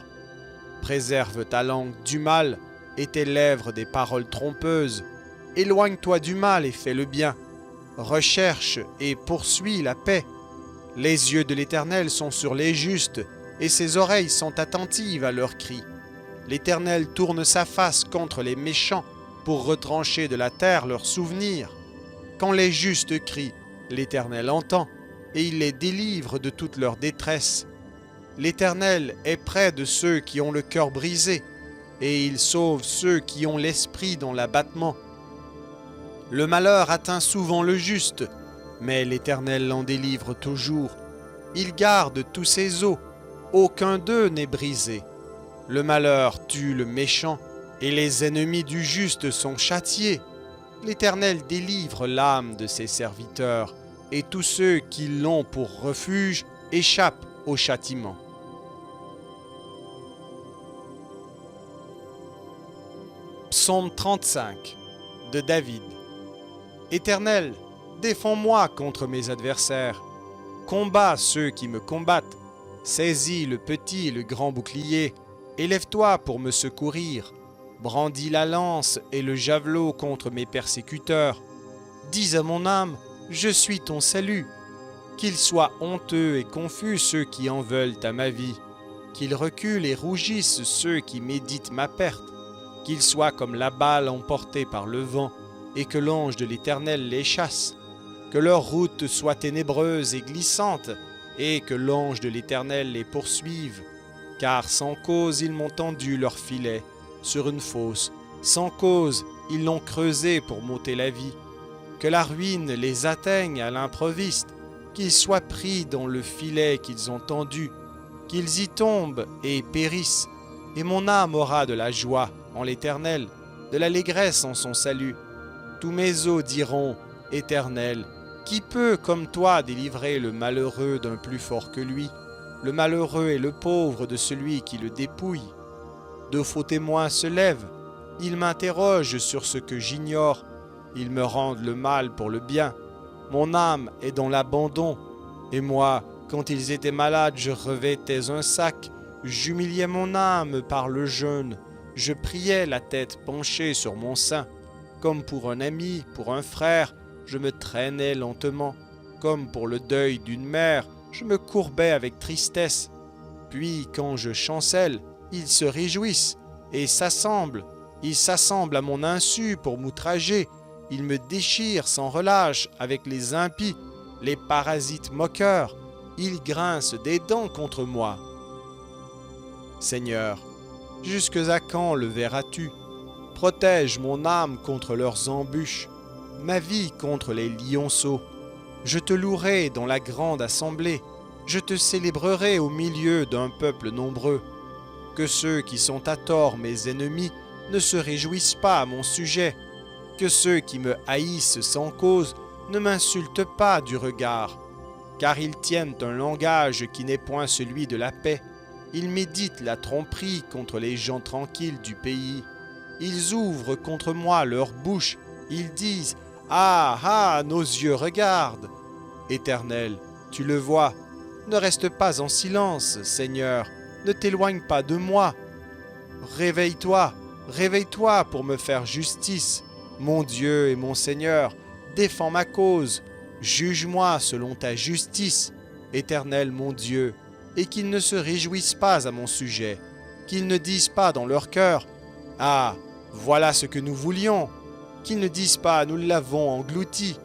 Préserve ta langue du mal et tes lèvres des paroles trompeuses. Éloigne-toi du mal et fais le bien. Recherche et poursuis la paix. Les yeux de l'Éternel sont sur les justes, et ses oreilles sont attentives à leurs cris. L'Éternel tourne sa face contre les méchants, pour retrancher de la terre leurs souvenirs. Quand les justes crient, l'Éternel entend, et il les délivre de toute leur détresse. L'Éternel est près de ceux qui ont le cœur brisé, et il sauve ceux qui ont l'esprit dans l'abattement. Le malheur atteint souvent le juste, mais l'Éternel l'en délivre toujours. Il garde tous ses os, aucun d'eux n'est brisé. Le malheur tue le méchant, et les ennemis du juste sont châtiés. L'Éternel délivre l'âme de ses serviteurs, et tous ceux qui l'ont pour refuge échappent au châtiment. Psaume 35 de David. Éternel, défends-moi contre mes adversaires. Combats ceux qui me combattent. Saisis le petit et le grand bouclier. Élève-toi pour me secourir. Brandis la lance et le javelot contre mes persécuteurs. Dis à mon âme, je suis ton salut. Qu'ils soient honteux et confus ceux qui en veulent à ma vie. Qu'ils reculent et rougissent ceux qui méditent ma perte, qu'ils soient comme la balle emportée par le vent, et que l'ange de l'Éternel les chasse. Que leur route soit ténébreuse et glissante, et que l'ange de l'Éternel les poursuive. Car sans cause ils m'ont tendu leur filet sur une fosse, sans cause ils l'ont creusé pour m'ôter la vie. Que la ruine les atteigne à l'improviste, qu'ils soient pris dans le filet qu'ils ont tendu, qu'ils y tombent et périssent. Et mon âme aura de la joie en l'Éternel, de l'allégresse en son salut. Tous mes os diront, Éternel, qui peut comme toi délivrer le malheureux d'un plus fort que lui, le malheureux et le pauvre de celui qui le dépouille? De faux témoins se lèvent, ils m'interrogent sur ce que j'ignore, ils me rendent le mal pour le bien. Mon âme est dans l'abandon, et moi, quand ils étaient malades, je revêtais un sac, j'humiliais mon âme par le jeûne, je priais la tête penchée sur mon sein. Comme pour un ami, pour un frère, je me traînais lentement. Comme pour le deuil d'une mère, je me courbais avec tristesse. Puis, quand je chancelle, ils se réjouissent et s'assemblent. Ils s'assemblent à mon insu pour m'outrager. Ils me déchirent sans relâche avec les impies, les parasites moqueurs. Ils grincent des dents contre moi. Seigneur, jusque à quand le verras-tu? Protège mon âme contre leurs embûches, ma vie contre les lionceaux. Je te louerai dans la grande assemblée, je te célébrerai au milieu d'un peuple nombreux. Que ceux qui sont à tort mes ennemis ne se réjouissent pas à mon sujet, que ceux qui me haïssent sans cause ne m'insultent pas du regard, car ils tiennent un langage qui n'est point celui de la paix. Ils méditent la tromperie contre les gens tranquilles du pays. Ils ouvrent contre moi leur bouche, ils disent « Ah, ah, nos yeux regardent !» Éternel, tu le vois, ne reste pas en silence, Seigneur, ne t'éloigne pas de moi. Réveille-toi, réveille-toi pour me faire justice. Mon Dieu et mon Seigneur, défends ma cause, juge-moi selon ta justice, Éternel mon Dieu, et qu'ils ne se réjouissent pas à mon sujet, qu'ils ne disent pas dans leur cœur « Ah, voilà ce que nous voulions », qu'ils ne disent pas « Nous l'avons englouti »,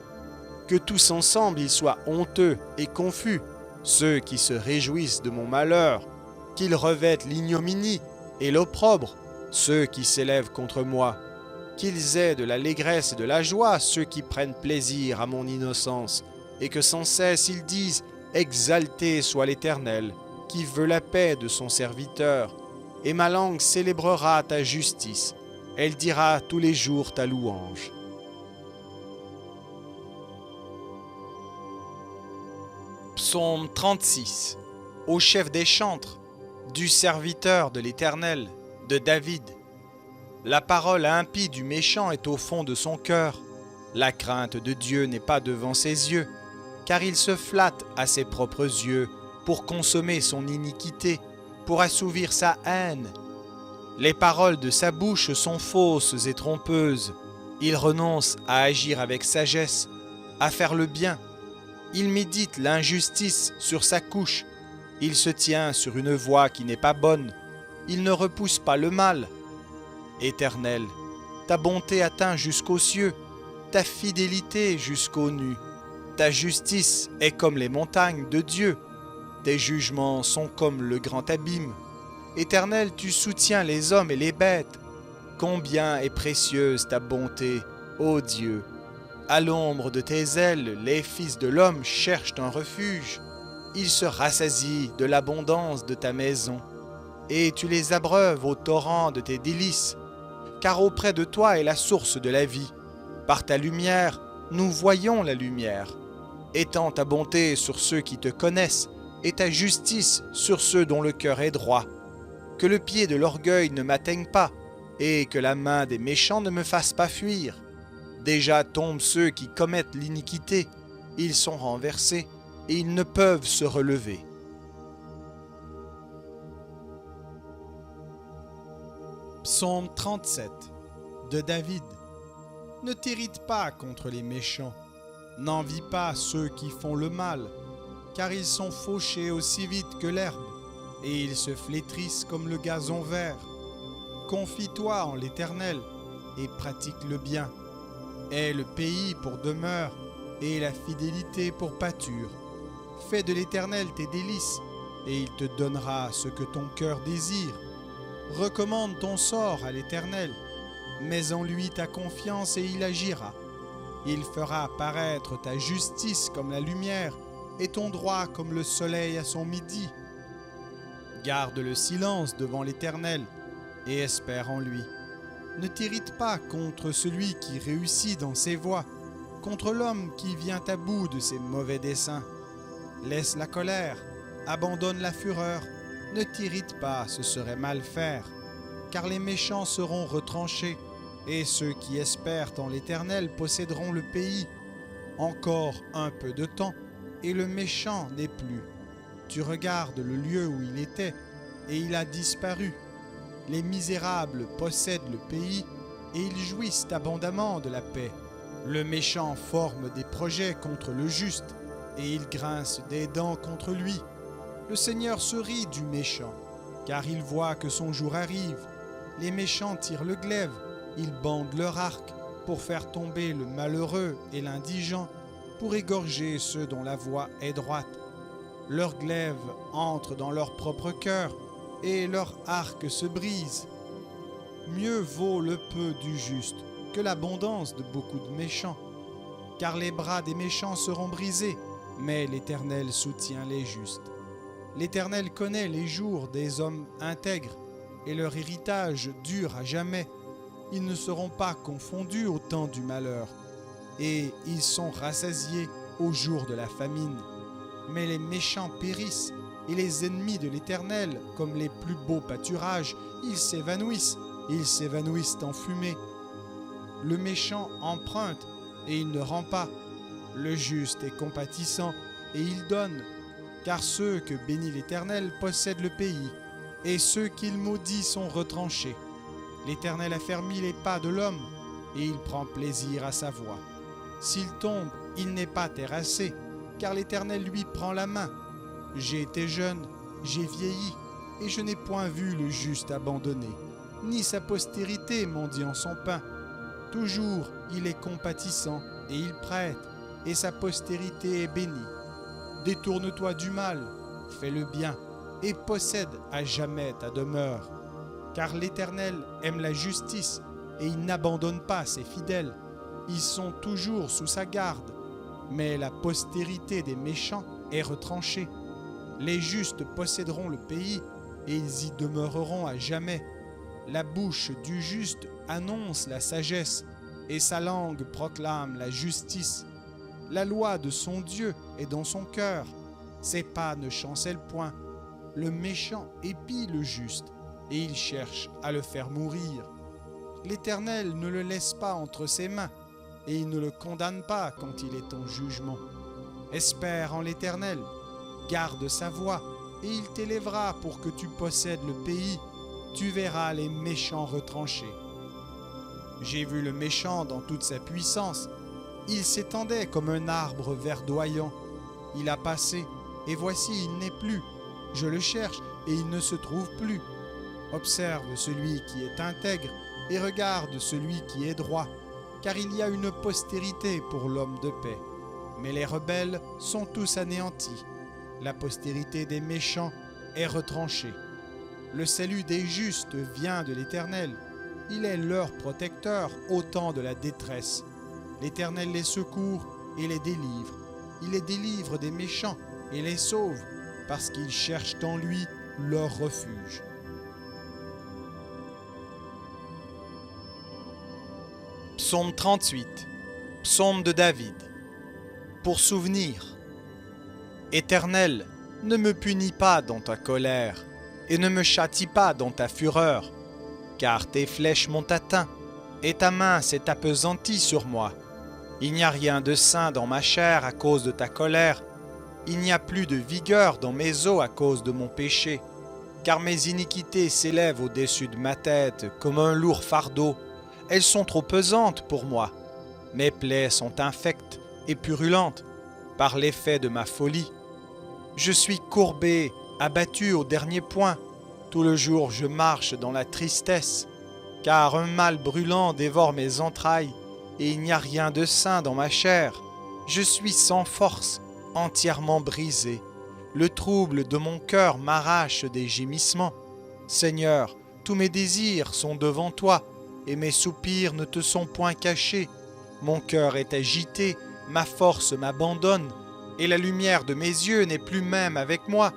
que tous ensemble ils soient honteux et confus, ceux qui se réjouissent de mon malheur, qu'ils revêtent l'ignominie et l'opprobre, ceux qui s'élèvent contre moi, qu'ils aient de l'allégresse et de la joie ceux qui prennent plaisir à mon innocence, et que sans cesse ils disent « Exalté soit l'Éternel, qui veut la paix de son serviteur, et ma langue célébrera ta justice, elle dira tous les jours ta louange. » Psaume 36. Au chef des chantres, du serviteur de l'Éternel, de David. La parole impie du méchant est au fond de son cœur. La crainte de Dieu n'est pas devant ses yeux, car il se flatte à ses propres yeux pour consommer son iniquité, pour assouvir sa haine. Les paroles de sa bouche sont fausses et trompeuses. Il renonce à agir avec sagesse, à faire le bien. Il médite l'injustice sur sa couche. Il se tient sur une voie qui n'est pas bonne. Il ne repousse pas le mal. Éternel, ta bonté atteint jusqu'aux cieux, ta fidélité jusqu'aux nues. Ta justice est comme les montagnes de Dieu. Tes jugements sont comme le grand abîme. Éternel, tu soutiens les hommes et les bêtes. Combien est précieuse ta bonté, ô Dieu! À l'ombre de tes ailes, les fils de l'homme cherchent un refuge. Ils se rassasient de l'abondance de ta maison, et tu les abreuves au torrent de tes délices. Car auprès de toi est la source de la vie. Par ta lumière, nous voyons la lumière. Étends ta bonté sur ceux qui te connaissent, et ta justice sur ceux dont le cœur est droit. Que le pied de l'orgueil ne m'atteigne pas, et que la main des méchants ne me fasse pas fuir. Déjà tombent ceux qui commettent l'iniquité, ils sont renversés, et ils ne peuvent se relever. Psaume 37 de David. Ne t'irrite pas contre les méchants, n'envie pas ceux qui font le mal, car ils sont fauchés aussi vite que l'herbe, et ils se flétrissent comme le gazon vert. Confie-toi en l'Éternel et pratique le bien. Aie le pays pour demeure et la fidélité pour pâture. Fais de l'Éternel tes délices et il te donnera ce que ton cœur désire. Recommande ton sort à l'Éternel, mets en lui ta confiance et il agira. Il fera apparaître ta justice comme la lumière et ton droit comme le soleil à son midi. Garde le silence devant l'Éternel et espère en lui. Ne t'irrite pas contre celui qui réussit dans ses voies, contre l'homme qui vient à bout de ses mauvais desseins. Laisse la colère, abandonne la fureur, ne t'irrite pas, ce serait mal faire, car les méchants seront retranchés, et ceux qui espèrent en l'Éternel posséderont le pays. Encore un peu de temps, et le méchant n'est plus. Tu regardes le lieu où il était, et il a disparu. Les misérables possèdent le pays, et ils jouissent abondamment de la paix. Le méchant forme des projets contre le juste, et il grince des dents contre lui. Le Seigneur se rit du méchant, car il voit que son jour arrive. Les méchants tirent le glaive, ils bandent leur arc pour faire tomber le malheureux et l'indigent, pour égorger ceux dont la voie est droite. Leur glaive entre dans leur propre cœur, et leur arc se brise. Mieux vaut le peu du juste que l'abondance de beaucoup de méchants, car les bras des méchants seront brisés, mais l'Éternel soutient les justes. L'Éternel connaît les jours des hommes intègres, et leur héritage dure à jamais. Ils ne seront pas confondus au temps du malheur, et ils sont rassasiés au jour de la famine. Mais les méchants périssent, et les ennemis de l'Éternel, comme les plus beaux pâturages, ils s'évanouissent en fumée. Le méchant emprunte, et il ne rend pas. Le juste est compatissant, et il donne. Car ceux que bénit l'Éternel possèdent le pays, et ceux qu'il maudit sont retranchés. L'Éternel affermit les pas de l'homme, et il prend plaisir à sa voie. S'il tombe, il n'est pas terrassé, car l'Éternel lui prend la main. J'ai été jeune, j'ai vieilli, et je n'ai point vu le juste abandonné, ni sa postérité mendiant son pain. Toujours il est compatissant, et il prête, et sa postérité est bénie. Détourne-toi du mal, fais le bien, et possède à jamais ta demeure. Car l'Éternel aime la justice, et il n'abandonne pas ses fidèles. Ils sont toujours sous sa garde, mais la postérité des méchants est retranchée. Les justes posséderont le pays, et ils y demeureront à jamais. La bouche du juste annonce la sagesse, et sa langue proclame la justice. La loi de son Dieu est dans son cœur, ses pas ne chancellent point. Le méchant épie le juste, et il cherche à le faire mourir. L'Éternel ne le laisse pas entre ses mains, et il ne le condamne pas quand il est en jugement. Espère en l'Éternel, garde sa voie, et il t'élèvera pour que tu possèdes le pays. Tu verras les méchants retranchés. J'ai vu le méchant dans toute sa puissance. Il s'étendait comme un arbre verdoyant. Il a passé, et voici il n'est plus. Je le cherche, et il ne se trouve plus. Observe celui qui est intègre, et regarde celui qui est droit, car il y a une postérité pour l'homme de paix. Mais les rebelles sont tous anéantis. La postérité des méchants est retranchée. Le salut des justes vient de l'Éternel. Il est leur protecteur au temps de la détresse. L'Éternel les secourt et les délivre. Il les délivre des méchants et les sauve, parce qu'ils cherchent en lui leur refuge. Psaume 38. Psaume de David. Pour souvenir. Éternel, ne me punis pas dans ta colère, et ne me châtie pas dans ta fureur, car tes flèches m'ont atteint, et ta main s'est appesantie sur moi. Il n'y a rien de sain dans ma chair à cause de ta colère. Il n'y a plus de vigueur dans mes os à cause de mon péché. Car mes iniquités s'élèvent au-dessus de ma tête comme un lourd fardeau. Elles sont trop pesantes pour moi. Mes plaies sont infectes et purulentes par l'effet de ma folie. Je suis courbé abattu au dernier point. Tout le jour je marche dans la tristesse, car un mal brûlant dévore mes entrailles, et il n'y a rien de sain dans ma chair. Je suis sans force, entièrement brisé. Le trouble de mon cœur m'arrache des gémissements. Seigneur, tous mes désirs sont devant toi, et mes soupirs ne te sont point cachés. Mon cœur est agité, ma force m'abandonne, et la lumière de mes yeux n'est plus même avec moi.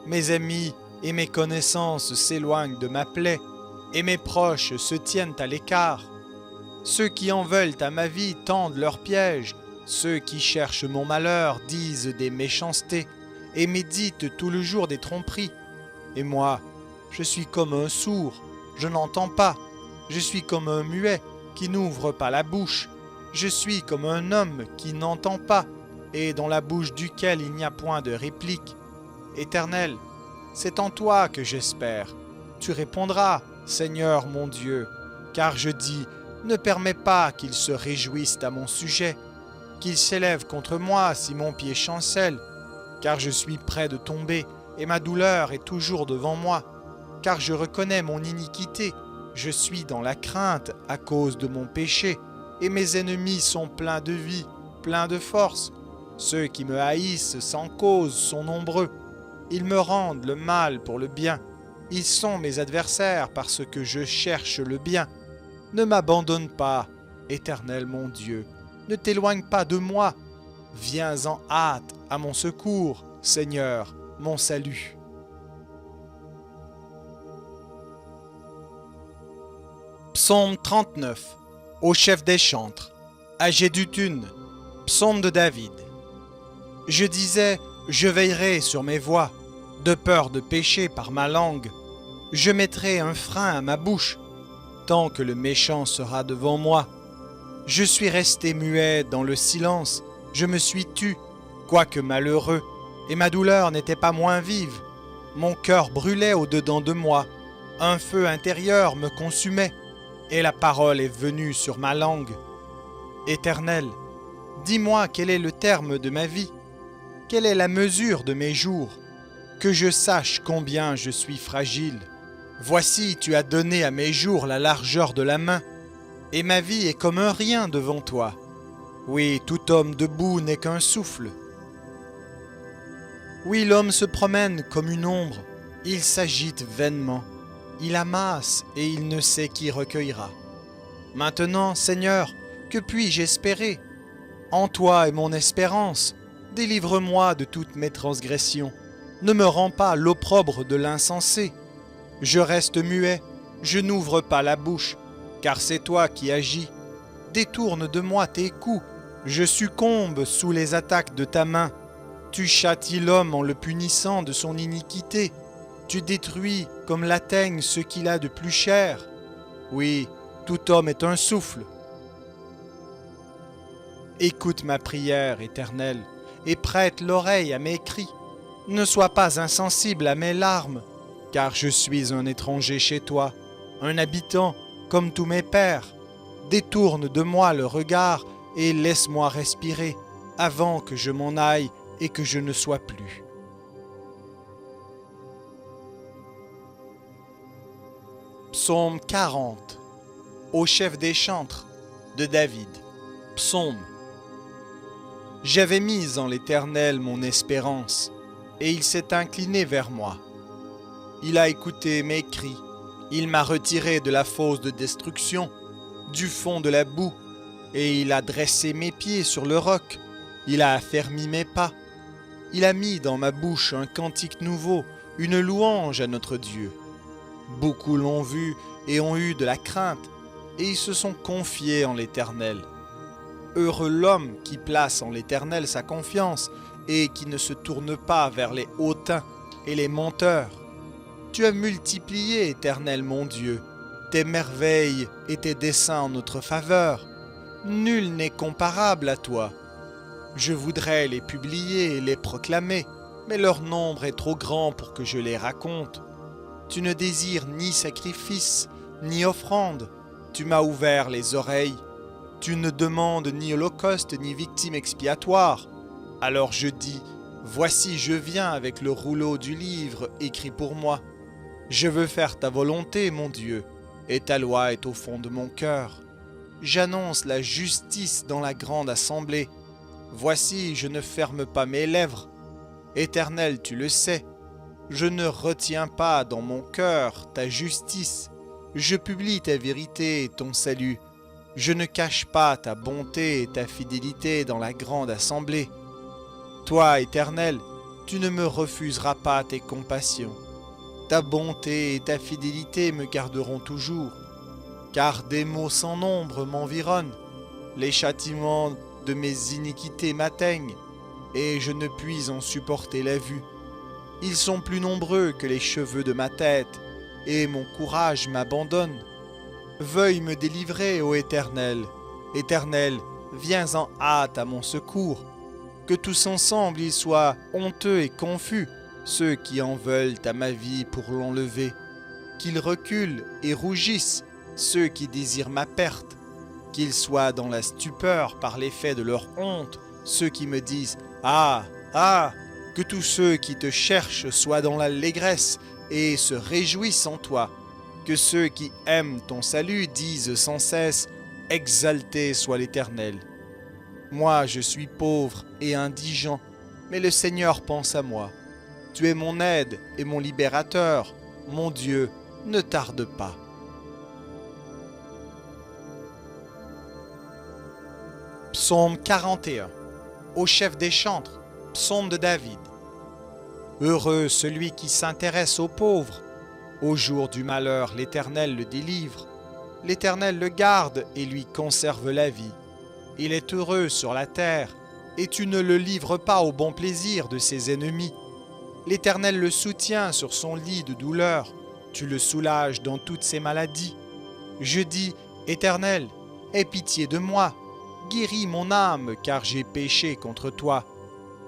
Mes amis et mes connaissances s'éloignent de ma plaie, et mes proches se tiennent à l'écart. Ceux qui en veulent à ma vie tendent leurs pièges, ceux qui cherchent mon malheur disent des méchancetés, et méditent tout le jour des tromperies. Et moi, je suis comme un sourd, je n'entends pas, je suis comme un muet qui n'ouvre pas la bouche, je suis comme un homme qui n'entend pas, et dans la bouche duquel il n'y a point de réplique. Éternel, c'est en toi que j'espère. Tu répondras, Seigneur mon Dieu, car je dis, ne permets pas qu'ils se réjouissent à mon sujet, qu'ils s'élèvent contre moi si mon pied chancelle, car je suis près de tomber, et ma douleur est toujours devant moi, car je reconnais mon iniquité, je suis dans la crainte à cause de mon péché, et mes ennemis sont pleins de vie, pleins de force. Ceux qui me haïssent sans cause sont nombreux. Ils me rendent le mal pour le bien. Ils sont mes adversaires parce que je cherche le bien. Ne m'abandonne pas, Éternel mon Dieu. Ne t'éloigne pas de moi. Viens en hâte à mon secours, Seigneur, mon salut. Psaume 39. Au chef des chantres. À Jéduthun. Psaume de David. Je disais, je veillerai sur mes voies, de peur de pécher par ma langue. Je mettrai un frein à ma bouche, tant que le méchant sera devant moi. Je suis resté muet dans le silence, je me suis tu, quoique malheureux, et ma douleur n'était pas moins vive. Mon cœur brûlait au-dedans de moi, un feu intérieur me consumait, et la parole est venue sur ma langue. Éternel, dis-moi quel est le terme de ma vie, quelle est la mesure de mes jours, que je sache combien je suis fragile. Voici, tu as donné à mes jours la largeur de la main, et ma vie est comme un rien devant toi. Oui, tout homme debout n'est qu'un souffle. Oui, l'homme se promène comme une ombre, il s'agite vainement, il amasse et il ne sait qui recueillera. Maintenant, Seigneur, que puis-je espérer? En toi est mon espérance, délivre-moi de toutes mes transgressions. Ne me rends pas l'opprobre de l'insensé. Je reste muet, je n'ouvre pas la bouche, car c'est toi qui agis. Détourne de moi tes coups, je succombe sous les attaques de ta main. Tu châties l'homme en le punissant de son iniquité. Tu détruis comme la teigne ce qu'il a de plus cher. Oui, tout homme est un souffle. Écoute ma prière, Éternel, et prête l'oreille à mes cris. Ne sois pas insensible à mes larmes, car je suis un étranger chez toi, un habitant comme tous mes pères. Détourne de moi le regard et laisse-moi respirer avant que je m'en aille et que je ne sois plus. Psaume 40. Au chef des chantres de David. Psaume. J'avais mis en l'Éternel mon espérance, et il s'est incliné vers moi. Il a écouté mes cris, il m'a retiré de la fosse de destruction, du fond de la boue, et il a dressé mes pieds sur le roc, il a affermi mes pas. Il a mis dans ma bouche un cantique nouveau, une louange à notre Dieu. Beaucoup l'ont vu et ont eu de la crainte, et ils se sont confiés en l'Éternel. Heureux l'homme qui place en l'Éternel sa confiance et qui ne se tourne pas vers les hautains et les menteurs. Tu as multiplié, Éternel mon Dieu, tes merveilles et tes desseins en notre faveur. Nul n'est comparable à toi. Je voudrais les publier et les proclamer, mais leur nombre est trop grand pour que je les raconte. Tu ne désires ni sacrifice, ni offrande. Tu m'as ouvert les oreilles. Tu ne demandes ni holocauste, ni victime expiatoire. Alors je dis, Voici, je viens avec le rouleau du livre écrit pour moi. Je veux faire ta volonté, mon Dieu, et ta loi est au fond de mon cœur. J'annonce la justice dans la grande assemblée. Voici, je ne ferme pas mes lèvres. Éternel, tu le sais. Je ne retiens pas dans mon cœur ta justice. Je publie ta vérité et ton salut. Je ne cache pas ta bonté et ta fidélité dans la grande assemblée. Toi, Éternel, tu ne me refuseras pas tes compassions. Ta bonté et ta fidélité me garderont toujours, car des maux sans nombre m'environnent. Les châtiments de mes iniquités m'atteignent, et je ne puis en supporter la vue. Ils sont plus nombreux que les cheveux de ma tête, et mon courage m'abandonne. Veuille me délivrer, ô Éternel. Éternel, viens en hâte à mon secours. Que tous ensemble ils soient honteux et confus, ceux qui en veulent à ma vie pour l'enlever. Qu'ils reculent et rougissent, ceux qui désirent ma perte. Qu'ils soient dans la stupeur par l'effet de leur honte, ceux qui me disent « Ah, ah !» Que tous ceux qui te cherchent soient dans l'allégresse et se réjouissent en toi. Que ceux qui aiment ton salut disent sans cesse « Exalté soit l'Éternel !» Moi, je suis pauvre et indigent, mais le Seigneur pense à moi. Tu es mon aide et mon libérateur. Mon Dieu, ne tarde pas. Psaume 41. Au chef des chantres, psaume de David. Heureux celui qui s'intéresse aux pauvres. Au jour du malheur, l'Éternel le délivre. L'Éternel le garde et lui conserve la vie. Il est heureux sur la terre, et tu ne le livres pas au bon plaisir de ses ennemis. L'Éternel le soutient sur son lit de douleur, tu le soulages dans toutes ses maladies. Je dis, Éternel, aie pitié de moi, guéris mon âme, car j'ai péché contre toi.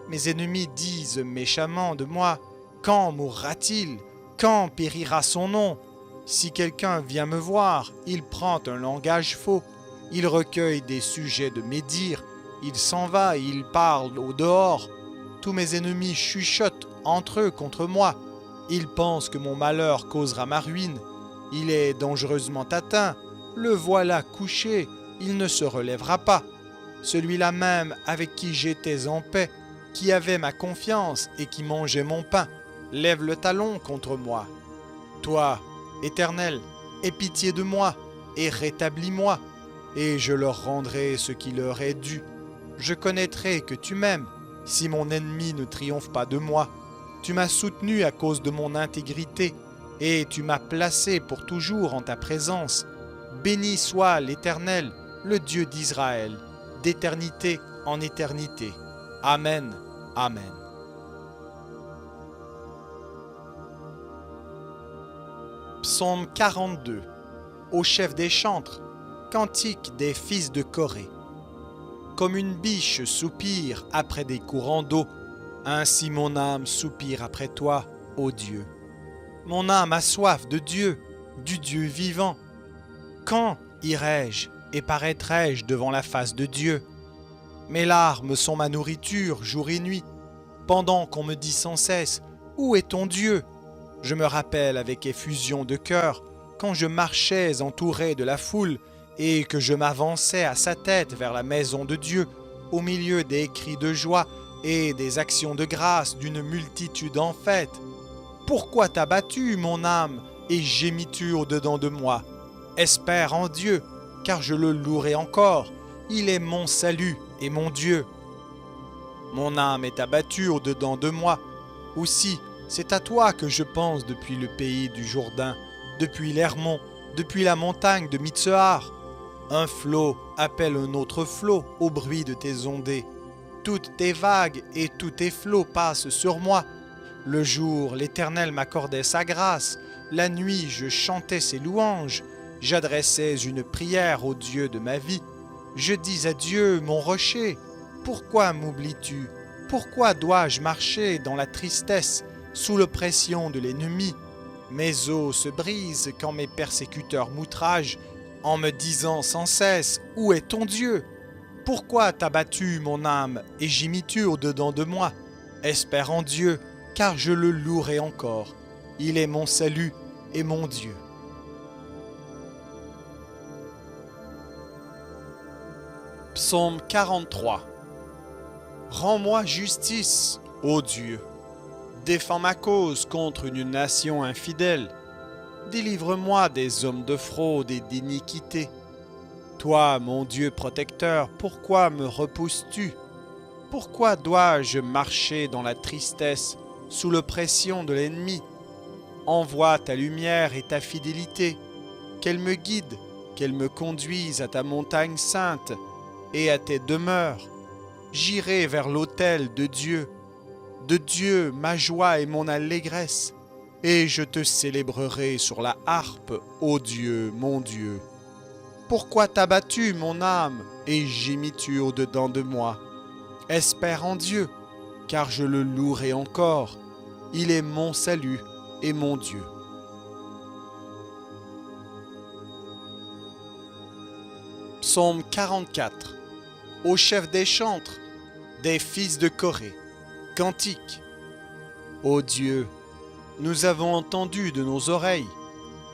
Mes ennemis disent méchamment de moi, quand mourra-t-il? Quand périra son nom? Si quelqu'un vient me voir, il prend un langage faux. Il recueille des sujets de médire, il s'en va et il parle au dehors. Tous mes ennemis chuchotent entre eux contre moi. Ils pensent que mon malheur causera ma ruine. Il est dangereusement atteint. Le voilà couché, il ne se relèvera pas. Celui-là même avec qui j'étais en paix, qui avait ma confiance et qui mangeait mon pain, lève le talon contre moi. Toi, Éternel, aie pitié de moi et rétablis-moi. Et je leur rendrai ce qui leur est dû. Je connaîtrai que tu m'aimes, si mon ennemi ne triomphe pas de moi. Tu m'as soutenu à cause de mon intégrité, et tu m'as placé pour toujours en ta présence. Béni soit l'Éternel, le Dieu d'Israël, d'éternité en éternité. Amen, Amen. Psaume 42. Au chef des chantres, cantique des fils de Corée. Comme une biche soupire après des courants d'eau, ainsi mon âme soupire après toi, ô Dieu. Mon âme a soif de Dieu, du Dieu vivant. Quand irai-je et paraîtrai-je devant la face de Dieu? Mes larmes sont ma nourriture jour et nuit, pendant qu'on me dit sans cesse « Où est ton Dieu ?» Je me rappelle avec effusion de cœur quand je marchais entouré de la foule et que je m'avançais à sa tête vers la maison de Dieu, au milieu des cris de joie et des actions de grâce d'une multitude en fête. Pourquoi t'as battu, mon âme, et gémis-tu au-dedans de moi? Espère en Dieu, car je le louerai encore. Il est mon salut et mon Dieu. Mon âme est abattue au-dedans de moi. Aussi, c'est à toi que je pense depuis le pays du Jourdain, depuis l'Hermon, depuis la montagne de Mitsehar. Un flot appelle un autre flot au bruit de tes ondées. Toutes tes vagues et tous tes flots passent sur moi. Le jour, l'Éternel m'accordait sa grâce. La nuit, je chantais ses louanges. J'adressais une prière au Dieu de ma vie. Je dis à Dieu, mon rocher, pourquoi m'oublies-tu? Pourquoi dois-je marcher dans la tristesse, sous l'oppression de l'ennemi? Mes os se brisent quand mes persécuteurs m'outragent, en me disant sans cesse, où est ton Dieu? Pourquoi t'as battu mon âme et gémis-tu au-dedans de moi? Espère en Dieu, car je le louerai encore. Il est mon salut et mon Dieu. Psaume 43. Rends-moi justice, ô Dieu. Défends ma cause contre une nation infidèle. Délivre-moi des hommes de fraude et d'iniquité. Toi, mon Dieu protecteur, pourquoi me repousses-tu? Pourquoi dois-je marcher dans la tristesse, sous l'oppression de l'ennemi? Envoie ta lumière et ta fidélité, qu'elle me guide, qu'elle me conduise à ta montagne sainte et à tes demeures. J'irai vers l'autel de Dieu ma joie et mon allégresse, et je te célébrerai sur la harpe, ô Dieu, mon Dieu. Pourquoi t'as battu mon âme et gémis-tu au-dedans de moi? Espère en Dieu, car je le louerai encore. Il est mon salut et mon Dieu. Psaume 44. Au chef des chantres, des fils de Corée. Cantique. Ô Dieu, nous avons entendu de nos oreilles.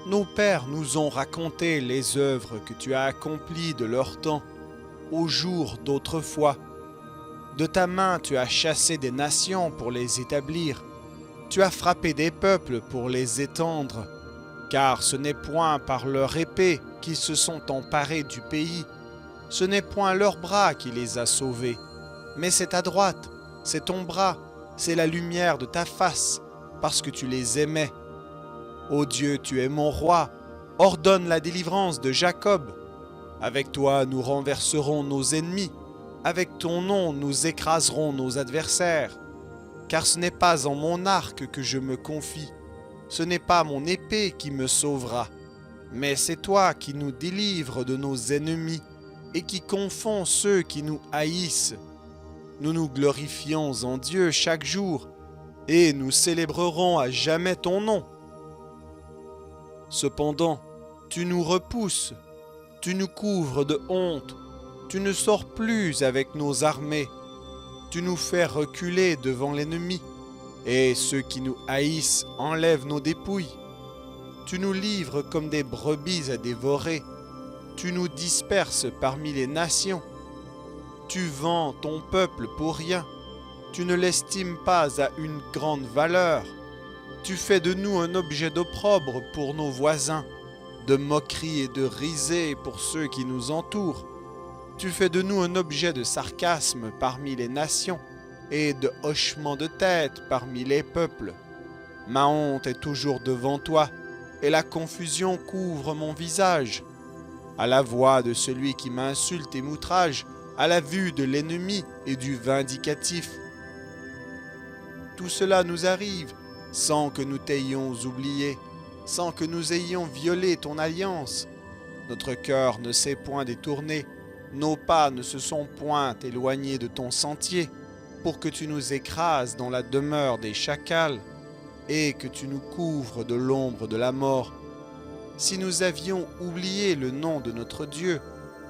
Nos pères nous ont raconté les œuvres que tu as accomplies de leur temps, au jour d'autrefois. De ta main tu as chassé des nations pour les établir. Tu as frappé des peuples pour les étendre. Car ce n'est point par leur épée qu'ils se sont emparés du pays. Ce n'est point leur bras qui les a sauvés. Mais c'est ta droite, c'est ton bras, c'est la lumière de ta face, parce que tu les aimais. Ô Dieu, tu es mon roi, ordonne la délivrance de Jacob. Avec toi nous renverserons nos ennemis, avec ton nom nous écraserons nos adversaires. Car ce n'est pas en mon arc que je me confie, ce n'est pas mon épée qui me sauvera, mais c'est toi qui nous délivres de nos ennemis et qui confonds ceux qui nous haïssent. Nous nous glorifions en Dieu chaque jour, et nous célébrerons à jamais ton nom. Cependant, tu nous repousses, tu nous couvres de honte, tu ne sors plus avec nos armées, tu nous fais reculer devant l'ennemi, et ceux qui nous haïssent enlèvent nos dépouilles. Tu nous livres comme des brebis à dévorer, tu nous disperses parmi les nations. Tu vends ton peuple pour rien, tu ne l'estimes pas à une grande valeur. Tu fais de nous un objet d'opprobre pour nos voisins, de moquerie et de risée pour ceux qui nous entourent. Tu fais de nous un objet de sarcasme parmi les nations et de hochement de tête parmi les peuples. Ma honte est toujours devant toi, et la confusion couvre mon visage. À la voix de celui qui m'insulte et m'outrage, à la vue de l'ennemi et du vindicatif. Tout cela nous arrive sans que nous t'ayons oublié, sans que nous ayons violé ton alliance. Notre cœur ne s'est point détourné, nos pas ne se sont point éloignés de ton sentier, pour que tu nous écrases dans la demeure des chacals, et que tu nous couvres de l'ombre de la mort. Si nous avions oublié le nom de notre Dieu,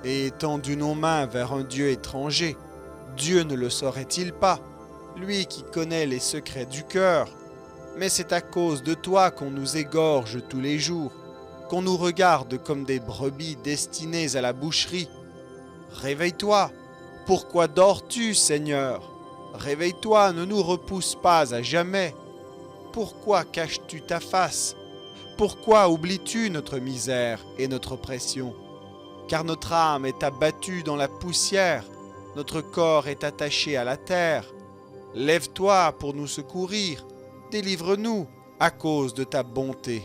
et étendu nos mains vers un Dieu étranger, Dieu ne le saurait-il pas, lui qui connaît les secrets du cœur? Mais c'est à cause de toi qu'on nous égorge tous les jours, qu'on nous regarde comme des brebis destinées à la boucherie. Réveille-toi, pourquoi dors-tu, Seigneur? Réveille-toi, ne nous repousse pas à jamais. Pourquoi caches-tu ta face? Pourquoi oublies-tu notre misère et notre oppression? Car notre âme est abattue dans la poussière, notre corps est attaché à la terre. Lève-toi pour nous secourir, délivre-nous à cause de ta bonté.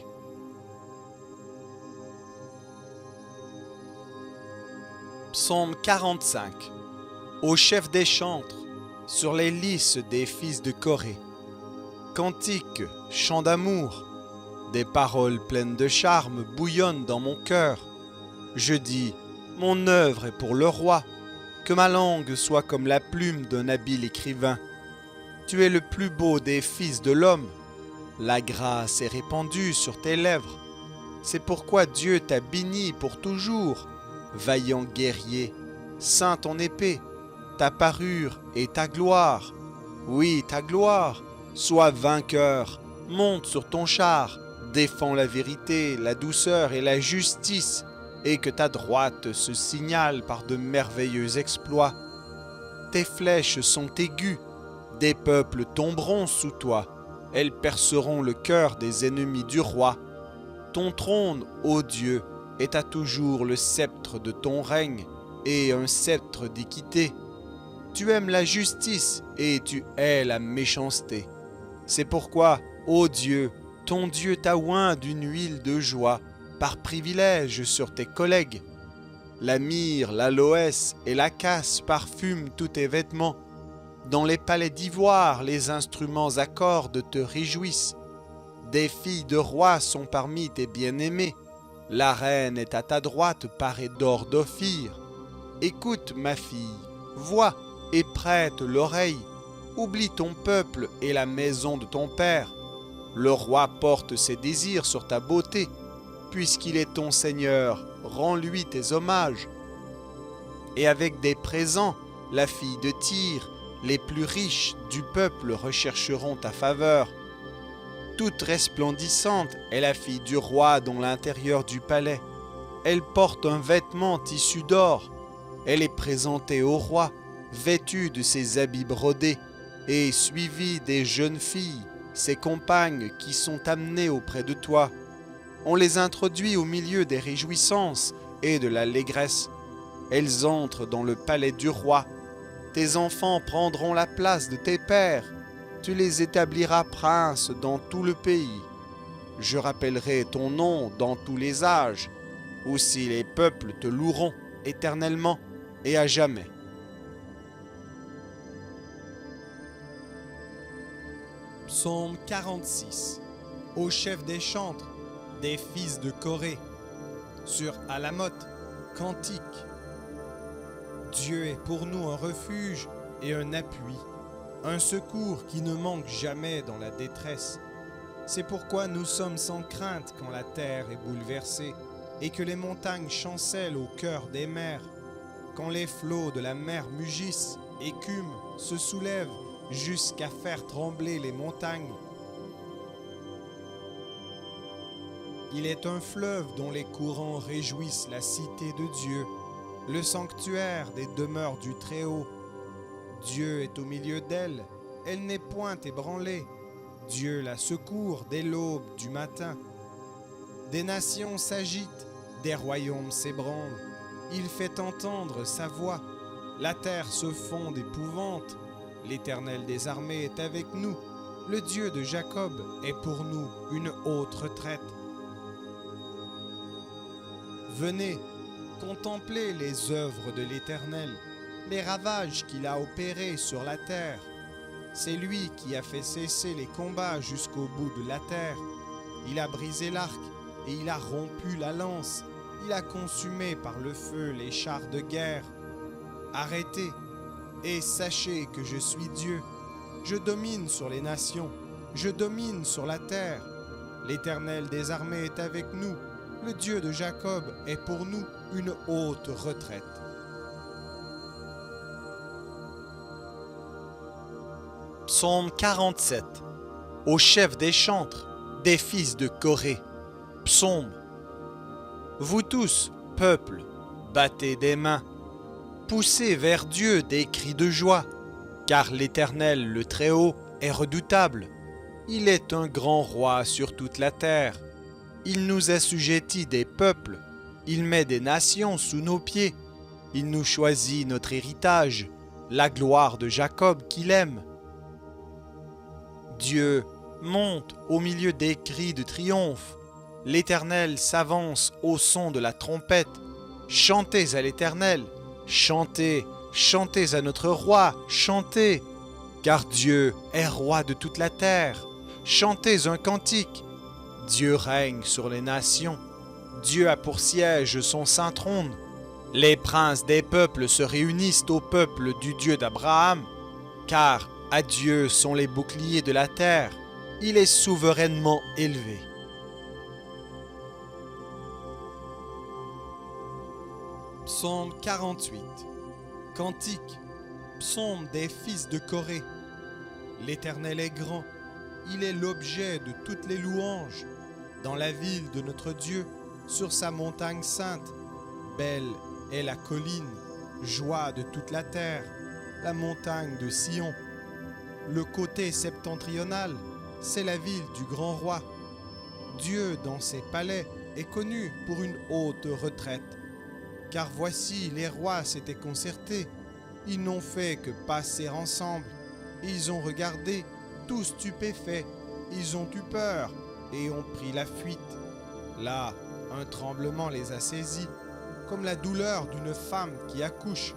Psaume 45. Au chef des chantres, sur les lys des fils de Corée. Cantique, chant d'amour, des paroles pleines de charme bouillonnent dans mon cœur. Je dis, mon œuvre est pour le roi, que ma langue soit comme la plume d'un habile écrivain. Tu es le plus beau des fils de l'homme, la grâce est répandue sur tes lèvres. C'est pourquoi Dieu t'a béni pour toujours, vaillant guerrier, ceins ton épée, ta parure et ta gloire. Oui, ta gloire. Sois vainqueur. Monte sur ton char. Défends la vérité, la douceur et la justice, et que ta droite se signale par de merveilleux exploits. Tes flèches sont aiguës. Des peuples tomberont sous toi. Elles perceront le cœur des ennemis du roi. Ton trône, ô Dieu, est à toujours le sceptre de ton règne, et un sceptre d'équité. Tu aimes la justice et tu hais la méchanceté. C'est pourquoi, ô Dieu, ton Dieu t'a oint d'une huile de joie, par privilège sur tes collègues. La myrrhe, l'aloès et l'acace parfument tous tes vêtements. Dans les palais d'ivoire, les instruments à cordes te réjouissent. Des filles de rois sont parmi tes bien-aimés. La reine est à ta droite parée d'or d'Ophir. Écoute, ma fille, vois et prête l'oreille. Oublie ton peuple et la maison de ton père. Le roi porte ses désirs sur ta beauté. Puisqu'il est ton Seigneur, rends-lui tes hommages. Et avec des présents, la fille de Tyr, les plus riches du peuple rechercheront ta faveur. Toute resplendissante est la fille du roi dans l'intérieur du palais. Elle porte un vêtement tissu d'or. Elle est présentée au roi, vêtue de ses habits brodés, et suivie des jeunes filles, ses compagnes qui sont amenées auprès de toi. On les introduit au milieu des réjouissances et de l'allégresse. Elles entrent dans le palais du roi. Tes enfants prendront la place de tes pères. Tu les établiras princes dans tout le pays. Je rappellerai ton nom dans tous les âges. Aussi les peuples te loueront éternellement et à jamais. Psaume 46. Au chef des chantres, des fils de Corée. Sur Alamoth, cantique. Dieu est pour nous un refuge et un appui, un secours qui ne manque jamais dans la détresse. C'est pourquoi nous sommes sans crainte quand la terre est bouleversée et que les montagnes chancellent au cœur des mers. Quand les flots de la mer mugissent, écument, se soulèvent jusqu'à faire trembler les montagnes. Il est un fleuve dont les courants réjouissent la cité de Dieu, le sanctuaire des demeures du Très-Haut. Dieu est au milieu d'elle, elle n'est point ébranlée. Dieu la secourt dès l'aube du matin. Des nations s'agitent, des royaumes s'ébranlent. Il fait entendre sa voix. La terre se fond d'épouvante. L'Éternel des armées est avec nous. Le Dieu de Jacob est pour nous une haute retraite. Venez, contemplez les œuvres de l'Éternel, les ravages qu'il a opérés sur la terre. C'est lui qui a fait cesser les combats jusqu'au bout de la terre. Il a brisé l'arc et il a rompu la lance. Il a consumé par le feu les chars de guerre. Arrêtez et sachez que je suis Dieu. Je domine sur les nations, je domine sur la terre. L'Éternel des armées est avec nous. Le Dieu de Jacob est pour nous une haute retraite. Psaume 47. Au chef des chantres, des fils de Corée. Psaume. Vous tous, peuple, battez des mains. Poussez vers Dieu des cris de joie, car l'Éternel, le Très-Haut, est redoutable. Il est un grand roi sur toute la terre. Il nous assujettit des peuples, il met des nations sous nos pieds. Il nous choisit notre héritage, la gloire de Jacob qu'il aime. Dieu monte au milieu des cris de triomphe. L'Éternel s'avance au son de la trompette. Chantez à l'Éternel, chantez, chantez à notre roi, chantez, car Dieu est roi de toute la terre. Chantez un cantique. Dieu règne sur les nations. Dieu a pour siège son saint trône. Les princes des peuples se réunissent au peuple du Dieu d'Abraham, car à Dieu sont les boucliers de la terre. Il est souverainement élevé. Psaume 48. Cantique. Psaume des fils de Corée. L'Éternel est grand, il est l'objet de toutes les louanges. Dans la ville de notre Dieu, sur sa montagne sainte, belle est la colline, joie de toute la terre, la montagne de Sion. Le côté septentrional, c'est la ville du grand roi. Dieu, dans ses palais, est connu pour une haute retraite. Car voici, les rois s'étaient concertés. Ils n'ont fait que passer ensemble. Ils ont regardé, tous stupéfaits. Ils ont eu peur et ont pris la fuite. Là, un tremblement les a saisis, comme la douleur d'une femme qui accouche.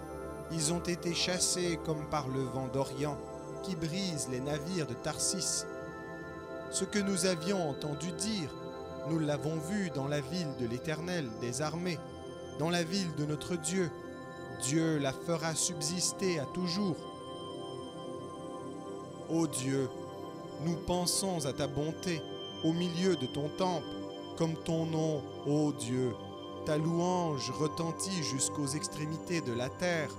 Ils ont été chassés comme par le vent d'Orient, qui brise les navires de Tarsis. Ce que nous avions entendu dire, nous l'avons vu dans la ville de l'Éternel des armées, dans la ville de notre Dieu. Dieu la fera subsister à toujours. Ô Dieu, nous pensons à ta bonté au milieu de ton temple, comme ton nom, ô Dieu. Ta louange retentit jusqu'aux extrémités de la terre.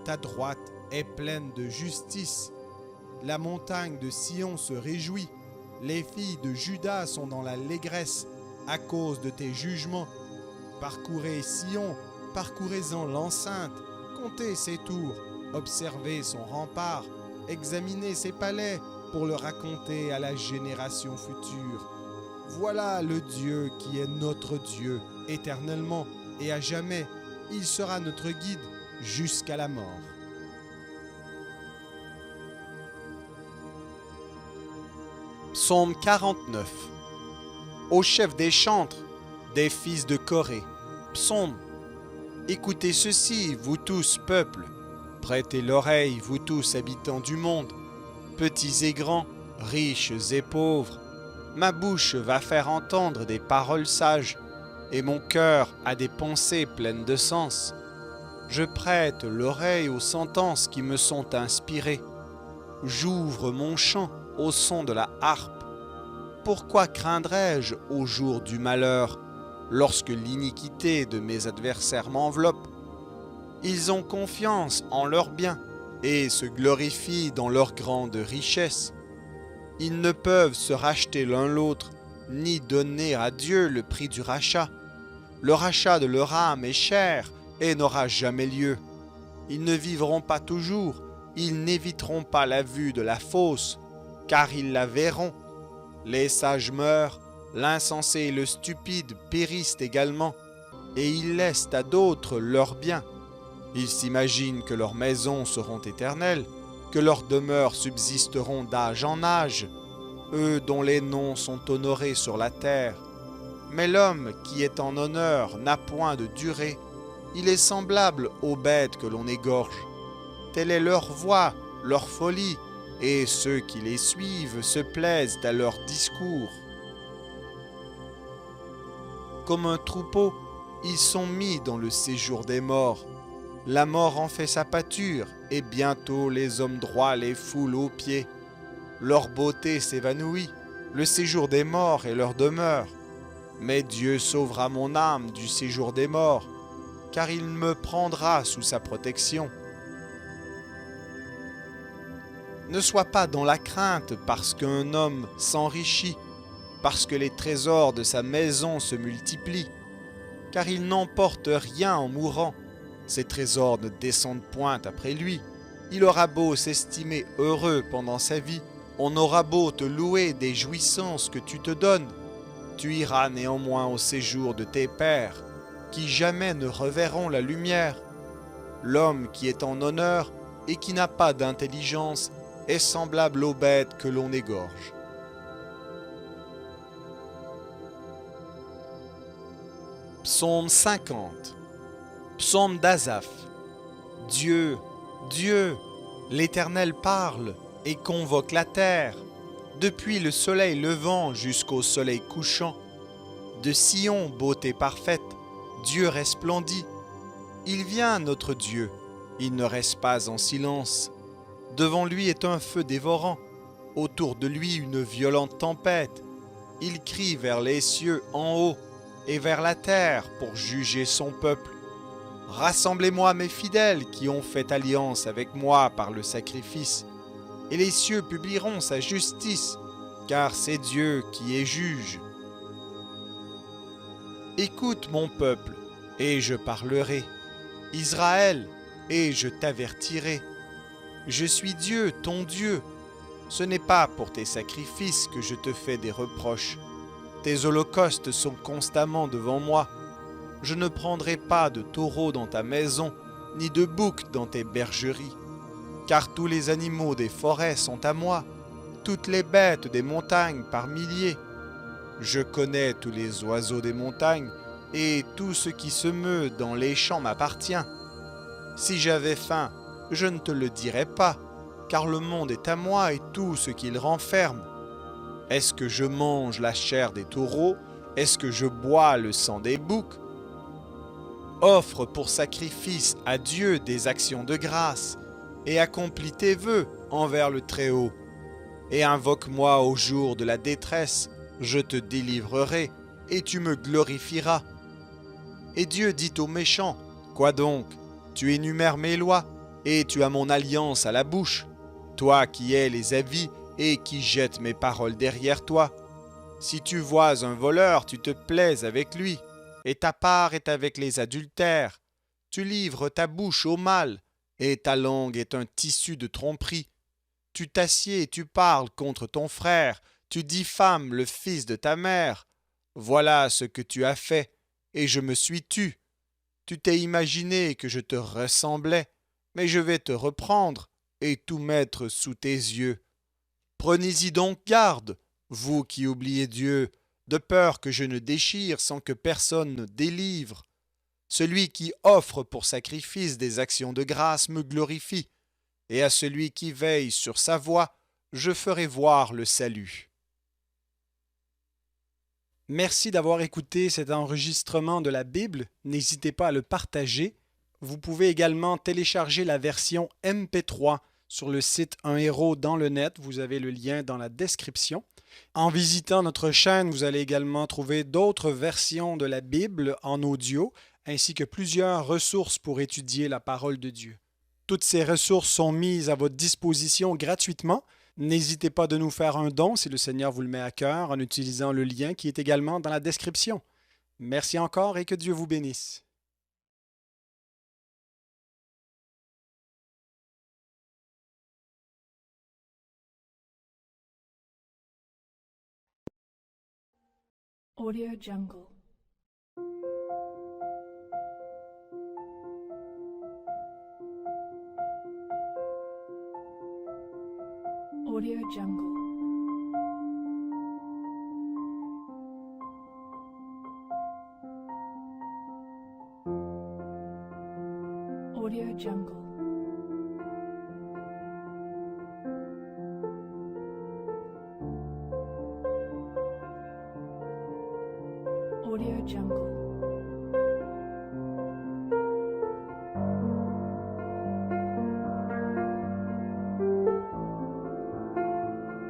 Ta droite est pleine de justice. La montagne de Sion se réjouit. Les filles de Juda sont dans l'allégresse à cause de tes jugements. Parcourez Sion, parcourez-en l'enceinte, comptez ses tours, observez son rempart, examinez ses palais pour le raconter à la génération future. Voilà le Dieu qui est notre Dieu éternellement et à jamais. Il sera notre guide jusqu'à la mort. Psaume 49. Au chef des chantres, des fils de Corée. Psaume. Écoutez ceci, vous tous, peuples. Prêtez l'oreille, vous tous, habitants du monde. Petits et grands, riches et pauvres. Ma bouche va faire entendre des paroles sages, et mon cœur a des pensées pleines de sens. Je prête l'oreille aux sentences qui me sont inspirées. J'ouvre mon chant au son de la harpe. Pourquoi craindrais-je au jour du malheur, lorsque l'iniquité de mes adversaires m'enveloppe? Ils ont confiance en leurs biens et se glorifient dans leur grande richesse. Ils ne peuvent se racheter l'un l'autre, ni donner à Dieu le prix du rachat. Le rachat de leur âme est cher et n'aura jamais lieu. Ils ne vivront pas toujours, ils n'éviteront pas la vue de la fosse, car ils la verront. Les sages meurent, l'insensé et le stupide périssent également, et ils laissent à d'autres leurs biens. Ils s'imaginent que leurs maisons seront éternelles, que leurs demeures subsisteront d'âge en âge, eux dont les noms sont honorés sur la terre. Mais l'homme qui est en honneur n'a point de durée, il est semblable aux bêtes que l'on égorge. Telle est leur voix, leur folie, et ceux qui les suivent se plaisent à leur discours. Comme un troupeau, ils sont mis dans le séjour des morts. La mort en fait sa pâture, et bientôt les hommes droits les foulent aux pieds. Leur beauté s'évanouit, le séjour des morts est leur demeure. Mais Dieu sauvera mon âme du séjour des morts, car il me prendra sous sa protection. Ne sois pas dans la crainte parce qu'un homme s'enrichit, parce que les trésors de sa maison se multiplient, car il n'emporte rien en mourant. Ses trésors ne descendent point après lui. Il aura beau s'estimer heureux pendant sa vie, on aura beau te louer des jouissances que tu te donnes, tu iras néanmoins au séjour de tes pères, qui jamais ne reverront la lumière. L'homme qui est en honneur et qui n'a pas d'intelligence est semblable aux bêtes que l'on égorge. Psaume 50. Psaume d'Asaph. Dieu, Dieu, l'Éternel parle et convoque la terre, depuis le soleil levant jusqu'au soleil couchant. De Sion, beauté parfaite, Dieu resplendit. Il vient, notre Dieu, il ne reste pas en silence. Devant lui est un feu dévorant, autour de lui une violente tempête. Il crie vers les cieux en haut et vers la terre pour juger son peuple. Rassemblez-moi mes fidèles qui ont fait alliance avec moi par le sacrifice. et les cieux publieront sa justice, car c'est Dieu qui est juge. Écoute mon peuple, et je parlerai, Israël, et je t'avertirai. Je suis Dieu, ton Dieu. Ce n'est pas pour tes sacrifices que je te fais des reproches. Tes holocaustes sont constamment devant moi. Je ne prendrai pas de taureau dans ta maison, ni de bouc dans tes bergeries. Car tous les animaux des forêts sont à moi, toutes les bêtes des montagnes par milliers. Je connais tous les oiseaux des montagnes, et tout ce qui se meut dans les champs m'appartient. Si j'avais faim, je ne te le dirais pas, car le monde est à moi et tout ce qu'il renferme. Est-ce que je mange la chair des taureaux? Est-ce que je bois le sang des boucs? Offre pour sacrifice à Dieu des actions de grâce, et accomplis tes vœux envers le Très-Haut. Et invoque-moi au jour de la détresse, je te délivrerai, et tu me glorifieras. Et Dieu dit aux méchants, quoi donc? Tu énumères mes lois, et tu as mon alliance à la bouche, toi qui hais les avis et qui jettes mes paroles derrière toi. Si tu vois un voleur, tu te plais avec lui, et ta part est avec les adultères. Tu livres ta bouche au mal, et ta langue est un tissu de tromperie. Tu t'assieds et tu parles contre ton frère, tu diffames le fils de ta mère. Voilà ce que tu as fait, et je me suis tu. Tu t'es imaginé que je te ressemblais, mais je vais te reprendre et tout mettre sous tes yeux. Prenez-y donc garde, vous qui oubliez Dieu, de peur que je ne déchire sans que personne ne délivre. Celui qui offre pour sacrifice des actions de grâce me glorifie, et à celui qui veille sur sa voie, je ferai voir le salut. Merci d'avoir écouté cet enregistrement de la Bible. N'hésitez pas à le partager. Vous pouvez également télécharger la version MP3 sur le site Un Héros dans le net. Vous avez le lien dans la description. En visitant notre chaîne, vous allez également trouver d'autres versions de la Bible en audio, ainsi que plusieurs ressources pour étudier la parole de Dieu. Toutes ces ressources sont mises à votre disposition gratuitement. N'hésitez pas de nous faire un don si le Seigneur vous le met à cœur en utilisant le lien qui est également dans la description. Merci encore et que Dieu vous bénisse. Audio Jungle. Audio Jungle. Audio Jungle. Audio Jungle.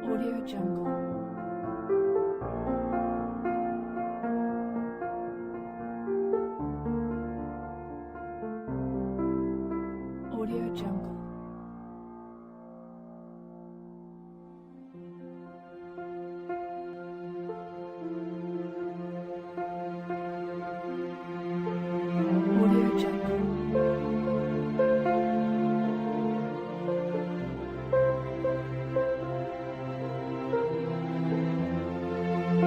Audio Jungle. Audio Jungle. Audio Jungle. Audio Jungle.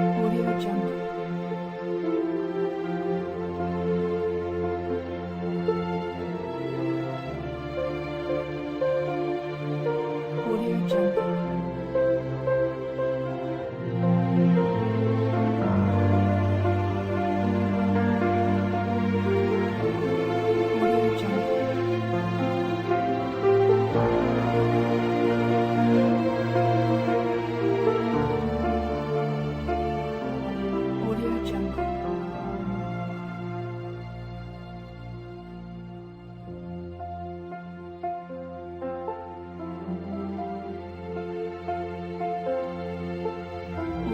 Audio Jungle. Audio Jungle. Audio Jungle. Audio Jungle.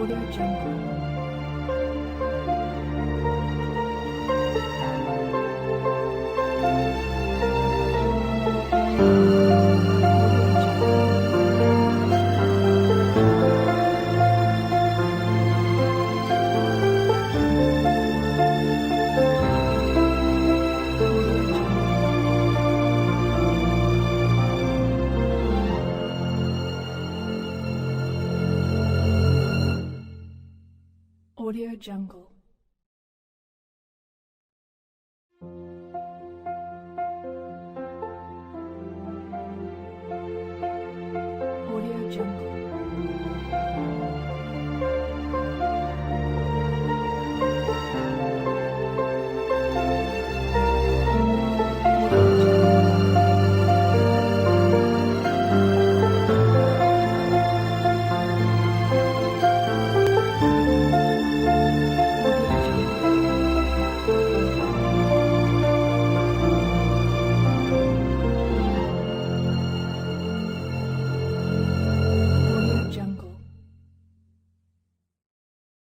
Audio Jungle. Audio Jungle. Audio Jungle.